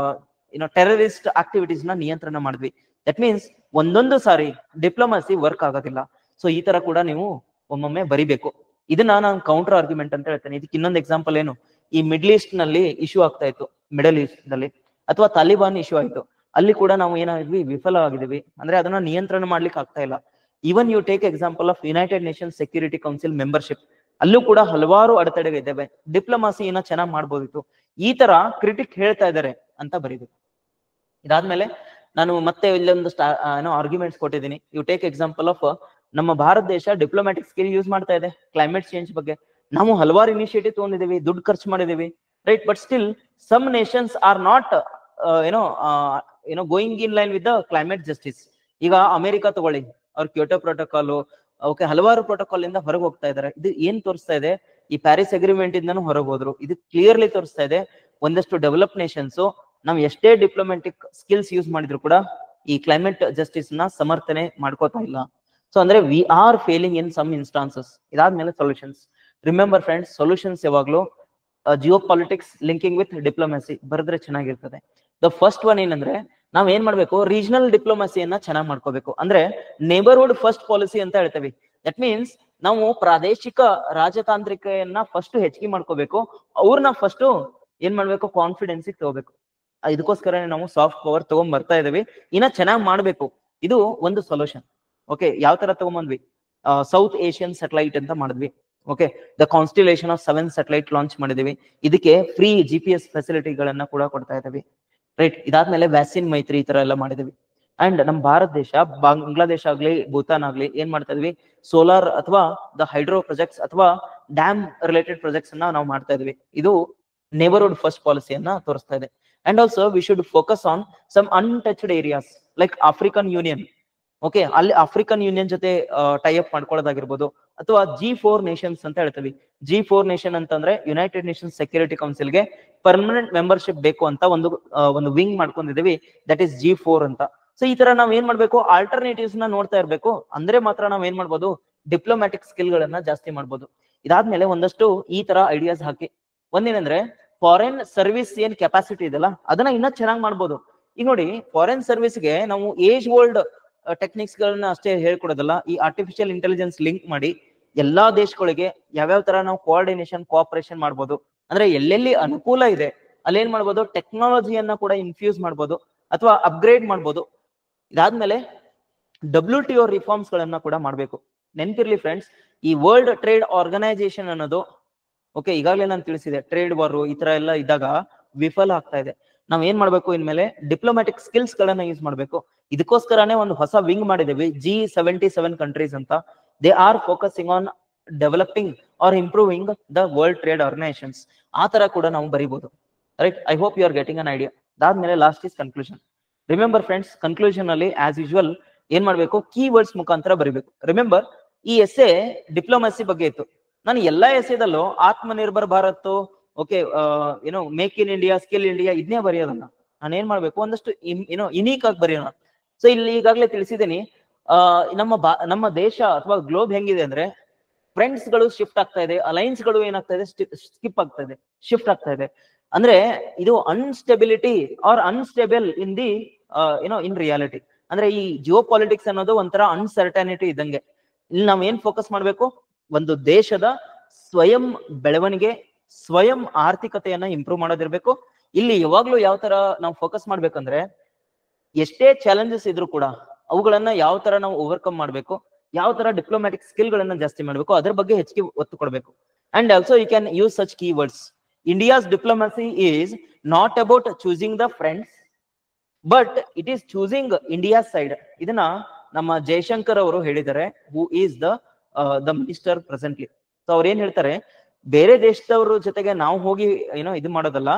ಟೆರರಿಸ್ಟ್ ಆಕ್ಟಿವಿಟೀಸ್ ನ ನಿಯಂತ್ರಣ ಮಾಡಿದ್ವಿ. ದಟ್ ಮೀನ್ಸ್ ಒಂದೊಂದು ಸಾರಿ ಡಿಪ್ಲೊಮಸಿ ವರ್ಕ್ ಆಗೋದಿಲ್ಲ. ಸೊ ಈ ತರ ಕೂಡ ನೀವು ಒಮ್ಮೊಮ್ಮೆ ಬರಿಬೇಕು. ಇದನ್ನ ನಾನು ಕೌಂಟರ್ ಆರ್ಗ್ಯುಮೆಂಟ್ ಅಂತ ಹೇಳ್ತೇನೆ. ಇದಕ್ಕೆ ಇನ್ನೊಂದು ಎಕ್ಸಾಂಪಲ್ ಏನು, ಈ ಮಿಡ್ಲ್ ಈಸ್ಟ್ ನಲ್ಲಿ ಇಶ್ಯೂ ಆಗ್ತಾ ಇತ್ತು, ಮಿಡಲ್ ಈಸ್ಟ್ ನಲ್ಲಿ, ಅಥವಾ ತಾಲಿಬಾನ್ ಇಶ್ಯೂ ಆಯ್ತು, ಅಲ್ಲಿ ಕೂಡ ನಾವು ಏನಾಗಿದ್ವಿ, ವಿಫಲವಾಗಿದ್ವಿ. ಅಂದ್ರೆ ಅದನ್ನ ನಿಯಂತ್ರಣ ಮಾಡ್ಲಿಕ್ಕೆ ಆಗ್ತಾ ಇಲ್ಲ. Even you take example of United Nations security council membership, ಅಲ್ಲೂ ಕೂಡ ಹಲವಾರು ಅಡೆತಡೆಗಳಿದ್ದಾವೆ. ಡಿಪ್ಲೊಮಸಿ ಏನ ಚೆನ್ನಾಗಿ ಮಾಡ್ಬೋದಿತ್ತು. ಈ ತರ ಕ್ರಿಟಿಕ್ ಹೇಳ್ತಾ ಇದ್ದಾರೆ ಅಂತ ಬರೀಬೇಕು. ಇದಾದ್ಮೇಲೆ ನಾನು ಮತ್ತೆ ಇಲ್ಲೊಂದು ಆರ್ಗ್ಯುಮೆಂಟ್ಸ್ ಕೊಟ್ಟಿದ್ದೀನಿ. ಯು ಟೇಕ್ ಎಕ್ಸಾಂಪಲ್ ಆಫ್ ನಮ್ಮ ಭಾರತ ದೇಶ ಡಿಪ್ಲೊಮ್ಯಾಟಿಕ್ ಸ್ಕಿಲ್ ಯೂಸ್ ಮಾಡ್ತಾ ಇದೆ ಕ್ಲೈಮೇಟ್ ಚೇಂಜ್ ಬಗ್ಗೆ. ನಾವು ಹಲವಾರು ಇನಿಷಿಯೇಟಿವ್ ತಗೊಂಡಿದೀವಿ, ದುಡ್ಡು ಖರ್ಚು ಮಾಡಿದೀವಿ, right? But still some nations are not going in line with the climate justice. ಈಗ ಅಮೆರಿಕ ತಗೊಳ್ಳಿ, ಅವ್ರ ಕ್ಯೋಟೋ ಪ್ರೋಟೋಕಾಲ್, ಓಕೆ, ಹಲವಾರು ಪ್ರೋಟೋಕಾಲ್ ಇಂದ ಹೊರಗೆ ಹೋಗ್ತಾ ಇದಾರೆ. ಇದು ಏನ್ ತೋರಿಸ್ತಾ ಇದೆ, ಈ ಪ್ಯಾರಿಸ್ ಅಗ್ರಿಮೆಂಟ್ ಇಂದನೂ ಹೊರಗೆ ಹೋದ್ರು. ಇದು ಕ್ಲಿಯರ್ಲಿ ತೋರಿಸ್ತಾ ಇದೆ, ಒಂದಷ್ಟು ಡೆವಲಪ್ ನೇಷನ್ಸ್ ನಾವು ಎಷ್ಟೇ ಡಿಪ್ಲೊಮ್ಯಾಟಿಕ್ ಸ್ಕಿಲ್ಸ್ ಯೂಸ್ ಮಾಡಿದ್ರು ಕೂಡ ಈ ಕ್ಲೈಮೇಟ್ ಜಸ್ಟಿಸ್ ನ ಸಮರ್ಥನೆ ಮಾಡ್ಕೋತಾ ಇಲ್ಲ. ಸೊ ಅಂದ್ರೆ we are failing in some instances. ಇದಾದ್ಮೇಲೆ ಸೊಲ್ಯೂಷನ್ಸ್. ರಿಮೆಂಬರ್ ಫ್ರೆಂಡ್ಸ್, ಸೊಲ್ಯೂಷನ್ಸ್ ಯಾವಾಗ್ಲೂ geopolitics linking with diplomacy ಬರೆದ್ರೆ ಚೆನ್ನಾಗಿರ್ತದೆ. ದ ಫಸ್ಟ್ ಒನ್ ಏನಂದ್ರೆ, ನಾವ್ ಏನ್ ಮಾಡ್ಬೇಕು, ರೀಜನಲ್ ಡಿಪ್ಲೊಮಸಿಯನ್ನ ಚೆನ್ನಾಗಿ ಮಾಡ್ಕೋಬೇಕು. ಅಂದ್ರೆ ನೇಬರ್ಹುಡ್ ಫಸ್ಟ್ ಪಾಲಿಸಿ ಅಂತ ಹೇಳ್ತೇವೆ. ದಟ್ ಮೀನ್ಸ್ ನಾವು ಪ್ರಾದೇಶಿಕ ರಾಜತಾಂತ್ರಿಕೆಯನ್ನ ಫಸ್ಟ್ ಹೆಚ್ಚಿಗೆ ಮಾಡ್ಕೋಬೇಕು, ಅವ್ರನ್ನ ಫಸ್ಟ್ ಏನ್ ಮಾಡ್ಬೇಕು, ಕಾನ್ಫಿಡೆನ್ಸ್ ತಗೋಬೇಕು. ಇದಕ್ಕೋಸ್ಕರ ನಾವು ಸಾಫ್ಟ್ ಪವರ್ ತಗೊಂಡ್ ಬರ್ತಾ ಇದೀವಿ, ಇನ್ನ ಚೆನ್ನಾಗಿ ಮಾಡ್ಬೇಕು. ಇದು ಒಂದು ಸೊಲ್ಯೂಷನ್. ಓಕೆ, ಯಾವ ತರ ತಗೊಂಡ್ಬಂದ್ವಿ, ಸೌತ್ ಏಷ್ಯನ್ ಸ್ಯಾಟಲೈಟ್ ಅಂತ ಮಾಡಿದ್ವಿ. Okay, the constellation of 7 satellite launch ಮಾಡಿದೀವಿ. ಇದಕ್ಕೆ ಫ್ರೀ GPS ಫೆಸಿಲಿಟಿಗಳನ್ನ ಕೂಡ ಕೊಡ್ತಾ ಇದ್ದೀವಿ, ರೈಟ್? ಇದಾದ್ಮೇಲೆ ವ್ಯಾಕ್ಸಿನ್ ಮೈತ್ರಿ ಈ ತರ ಎಲ್ಲ ಮಾಡಿದೀವಿ. ಅಂಡ್ ನಮ್ಮ ಭಾರತ ದೇಶ ಬಾಂಗ್ಲಾದೇಶ ಆಗ್ಲಿ, ಭೂತಾನ್ ಆಗ್ಲಿ ಏನ್ ಮಾಡ್ತಾ ಇದ್ವಿ, ಸೋಲಾರ್ ಅಥವಾ ದ ಹೈಡ್ರೋ ಪ್ರಾಜೆಕ್ಟ್ಸ್ ಅಥವಾ ಡ್ಯಾಮ್ ರಿಲೇಟೆಡ್ ಪ್ರಾಜೆಕ್ಟ್ಸ್ ಅನ್ನ ನಾವು ಮಾಡ್ತಾ ಇದ್ವಿ. ಇದು ನೇಬರ್ಹುಡ್ ಫಸ್ಟ್ ಪಾಲಿಸಿಯನ್ನ ತೋರಿಸ್ತಾ ಇದೆ. And also we should focus on some untouched areas like African union. Okay, ಅಲ್ಲಿ ಆಫ್ರಿಕನ್ ಯೂನಿಯನ್ ಜೊತೆ ಟೈ ಅಪ್ ಮಾಡ್ಕೊಳ್ಳೋದಾಗಿರ್ಬೋದು, ಅಥವಾ G4 ನೇಷನ್ಸ್ ಅಂತ ಹೇಳ್ತೀವಿ. G4 ನೇಷನ್ ಅಂತಂದ್ರೆ ಯುನೈಟೆಡ್ ನೇಷನ್ಸ್ ಸೆಕ್ಯೂರಿಟಿ ಕೌನ್ಸಿಲ್ಗೆ ಪರ್ಮನೆಂಟ್ ಮೆಂಬರ್ಶಿಪ್ ಬೇಕು ಅಂತ ಒಂದು ವಿಂಗ್ ಮಾಡ್ಕೊಂಡಿದೀವಿ, ದಟ್ ಈಸ್ G4 ಅಂತ. ಸೊ ಈ ತರ ನಾವ್ ಏನ್ ಮಾಡ್ಬೇಕು, ಆಲ್ಟರ್ನೇಟಿವ್ಸ್ ನ ನೋಡ್ತಾ ಇರ್ಬೇಕು. ಅಂದ್ರೆ ಮಾತ್ರ ನಾವ್ ಏನ್ ಮಾಡ್ಬೋದು, ಡಿಪ್ಲೊಮ್ಯಾಟಿಕ್ ಸ್ಕಿಲ್ ಗಳನ್ನ ಜಾಸ್ತಿ ಮಾಡ್ಬೋದು. ಇದಾದ್ಮೇಲೆ ಒಂದಷ್ಟು ಈ ತರ ಐಡಿಯಾಸ್ ಹಾಕಿ, ಒಂದೇನಂದ್ರೆ ಫಾರಿನ್ ಸರ್ವಿಸ್ ಏನ್ ಕೆಪಾಸಿಟಿ ಇದೆಲ್ಲ ಅದನ್ನ ಇನ್ನ ಚೆನ್ನಾಗಿ ಮಾಡ್ಬೋದು. ಈಗ ನೋಡಿ, ಫಾರಿನ್ ಸರ್ವಿಸ್ಗೆ ನಾವು ಏಜ್ ಓಲ್ಡ್ ಟೆಕ್ನಿಕ್ಸ್ ಗಳನ್ನ ಅಷ್ಟೇ ಹೇಳ್ಕೊಡೋದಲ್ಲ, ಈ ಆರ್ಟಿಫಿಷಿಯಲ್ ಇಂಟೆಲಿಜೆನ್ಸ್ ಲಿಂಕ್ ಮಾಡಿ ಎಲ್ಲಾ ದೇಶಗಳಿಗೆ ಯಾವ್ಯಾವ ತರ ನಾವು ಕೋಆರ್ಡಿನೇಷನ್ ಕೋಆಪರೇಷನ್ ಮಾಡ್ಬೋದು, ಅಂದ್ರೆ ಎಲ್ಲೆಲ್ಲಿ ಅನುಕೂಲ ಇದೆ ಅಲ್ಲಿ ಏನ್ ಮಾಡ್ಬೋದು, ಟೆಕ್ನಾಲಜಿಯನ್ನ ಕೂಡ ಇನ್ಫ್ಯೂಸ್ ಮಾಡ್ಬೋದು ಅಥವಾ ಅಪ್ಗ್ರೇಡ್ ಮಾಡ್ಬೋದು. ಇದಾದ್ಮೇಲೆ WTO ರಿಫಾರ್ಮ್ಸ್ ಗಳನ್ನ ಕೂಡ ಮಾಡ್ಬೇಕು. ನೆನ್ಪಿರ್ಲಿ ಫ್ರೆಂಡ್ಸ್, ಈ ವರ್ಲ್ಡ್ ಟ್ರೇಡ್ ಆರ್ಗನೈಸೇಷನ್ ಅನ್ನೋದು, ಓಕೆ, ಈಗಾಗಲೇ ನಾನು ತಿಳಿಸಿದೆ, ಟ್ರೇಡ್ ವಾರ್ ಈ ತರ ಎಲ್ಲ ಇದ್ದಾಗ ವಿಫಲ ಆಗ್ತಾ ಇದೆ. ನಾವ್ ಏನ್ ಮಾಡ್ಬೇಕು, ಇನ್ಮೇಲೆ ಡಿಪ್ಲೊಮ್ಯಾಟಿಕ್ ಸ್ಕಿಲ್ಸ್ ಗಳನ್ನ ಯೂಸ್ ಮಾಡ್ಬೇಕು. ಇದಕ್ಕೋಸ್ಕರನೇ ಒಂದು ಹೊಸ ವಿಂಗ್ ಮಾಡಿದೀವಿ, G77 ಕಂಟ್ರೀಸ್ ಅಂತ. They are focusing on developing or improving the world trade organisations. ಆ ತರ ಕೂಡ ನಾವು ಬರೀಬಹುದು, right? I hope you are getting an idea. ಅದಾದ್ಮೇಲೆ last is conclusion. Remember friends, conclusion ಅಲ್ಲಿ ಆಸ್ ಯೂಶುವಲ್ ಏನ್ ಮಾಡ್ಬೇಕು, ಕೀ ವರ್ಡ್ಸ್ ಮುಖಾಂತರ ಬರೀಬೇಕು. ರಿಮೆಂಬರ್, ಈ ಎಸ್ಸೆ ಡಿಪ್ಲೊಮಸಿ ಬಗ್ಗೆ ಇತ್ತು. ನಾನು ಎಲ್ಲಾ ಎಸ್ಸೆದಲ್ಲೂ Atmanirbhar Bharat, okay, make in India, skill India ಇದನ್ನೇ ಬರೆಯೋದನ್ನ ನಾನು ಏನ್ ಮಾಡ್ಬೇಕು, ಒಂದಷ್ಟು ಯುನೀಕ್ ಆಗಿ ಬರೆಯೋಣ. ಸೊ ಇಲ್ಲಿ ಈಗಾಗಲೇ ತಿಳಿಸಿದ್ದೀನಿ, ನಮ್ಮ ದೇಶ ಅಥವಾ ಗ್ಲೋಬ್ ಹೆಂಗಿದೆ ಅಂದ್ರೆ, ಫ್ರೆಂಡ್ಸ್ ಗಳು ಶಿಫ್ಟ್ ಆಗ್ತಾ ಇದೆ, ಅಲೈನ್ಸ್ ಗಳು ಏನಾಗ್ತಾ ಇದೆ, ಸ್ಕಿಪ್ ಆಗ್ತಾ ಇದೆ, ಶಿಫ್ಟ್ ಆಗ್ತಾ ಇದೆ. ಅಂದ್ರೆ ಇದು unstability or unstable in the in reality. ಅಂದ್ರೆ ಈ ಜಿಯೋ ಪಾಲಿಟಿಕ್ಸ್ ಅನ್ನೋದು ಒಂಥರ ಅನ್ಸರ್ಟನಿಟಿ ಇದ್ದಂಗೆ. ಇಲ್ಲಿ ನಾವ್ ಏನ್ ಫೋಕಸ್ ಮಾಡ್ಬೇಕು, ಒಂದು ದೇಶದ ಸ್ವಯಂ ಬೆಳವಣಿಗೆ, ಸ್ವಯಂ ಆರ್ಥಿಕತೆಯನ್ನ ಇಂಪ್ರೂವ್ ಮಾಡೋದಿರ್ಬೇಕು. ಇಲ್ಲಿ ಯಾವಾಗ್ಲೂ ಯಾವ ತರ ನಾವು ಫೋಕಸ್ ಮಾಡ್ಬೇಕಂದ್ರೆ, ಎಷ್ಟೇ ಚಾಲೆಂಜಸ್ ಇದ್ರು ಕೂಡ ಅವುಗಳನ್ನ ಯಾವ ತರ ನಾವು ಓವರ್ಕಮ್ ಮಾಡ್ಬೇಕು, ಯಾವ ತರ ಡಿಪ್ಲೊಮ್ಯಾಟಿಕ್ ಸ್ಕಿಲ್ ಗಳನ್ನ ಜಾಸ್ತಿ ಮಾಡ್ಬೇಕು, ಅದ್ರ ಬಗ್ಗೆ ಹೆಚ್ಚಿಗೆ ಒತ್ತು ಕೊಡ್ಬೇಕು. And also you can use such key words. India's diplomacy is not about choosing the friends, but it is choosing India's side. ಇದನ್ನ ನಮ್ಮ ಜಯಶಂಕರ್ ಅವರು ಹೇಳಿದ್ದಾರೆ, who is the minister presently. So ಅವ್ರು ಏನ್ ಹೇಳ್ತಾರೆ, ಬೇರೆ ದೇಶದವ್ರ ಜೊತೆಗೆ ನಾವು ಹೋಗಿ ಏನೋ ಇದು ಮಾಡೋದಲ್ಲ,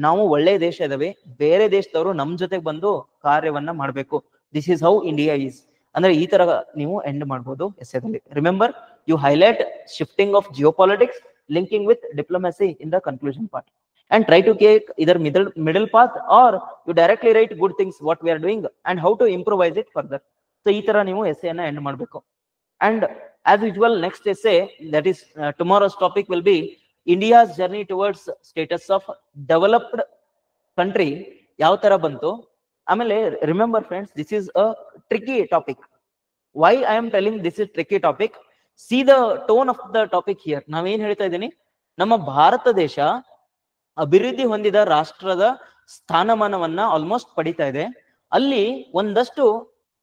ನಾವು ಒಳ್ಳೆ ದೇಶ ಇದಾವೆ, ಬೇರೆ ದೇಶದವರು ನಮ್ ಜೊತೆಗೆ ಬಂದು ಕಾರ್ಯವನ್ನ ಮಾಡ್ಬೇಕು. This is how India is. ಅಂದ್ರೆ ಈ ತರ ನೀವು ಎಂಡ್ ಮಾಡ್ಬೋದು ಎಸ್ಸೆದಲ್ಲಿ. Remember, you highlight shifting of geopolitics linking with diplomacy in the conclusion part, and try to take either middle path, or you directly write good things what we are doing and how to improvise it further. So ee tara ನೀವು essay ಅನ್ನ end ಮಾಡಬೇಕು. And as usual, next essay, that is tomorrow's topic, will be India's journey towards status of developed country. ಯಾವ ತರ ಬಂತು. ಆಮೇಲೆ remember friends, this is a tricky topic. Why I am telling this is tricky topic? See the tone of the topic here. ನಾವೇನ್ ಹೇಳ್ತಾ ಇದ್ದೀನಿ, ನಮ್ಮ ಭಾರತ ದೇಶ ಅಭಿವೃದ್ಧಿ ಹೊಂದಿದ ರಾಷ್ಟ್ರದ ಸ್ಥಾನಮಾನವನ್ನ ಆಲ್ಮೋಸ್ಟ್ ಪಡಿತಾ ಇದೆ. ಅಲ್ಲಿ ಒಂದಷ್ಟು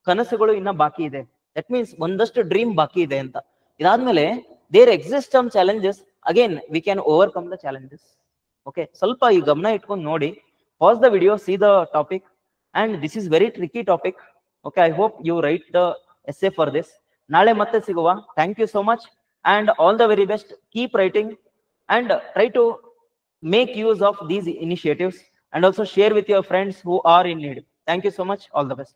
ಕನಸುಗಳು ಇನ್ನ ಬಾಕಿ ಇದೆ. ದಟ್ ಮೀನ್ಸ್ ಒಂದಷ್ಟು ಡ್ರೀಮ್ ಬಾಕಿ ಇದೆ ಅಂತ. ಇದಾದ್ಮೇಲೆ there exist some challenges, again we can overcome the challenges. Okay, ಸ್ವಲ್ಪ ಈ ಗಮನ ಇಟ್ಕೊಂಡು ನೋಡಿ. Pause the video, see the topic, and this is very tricky topic. Okay, I hope you write the essay for this. ನಾಳೆ ಮತ್ತೆ ಸಿಗುವ. Thank you so much and all the very best. Keep writing and try to make use of these initiatives, and also share with your friends who are in need. Thank you so much. All the best.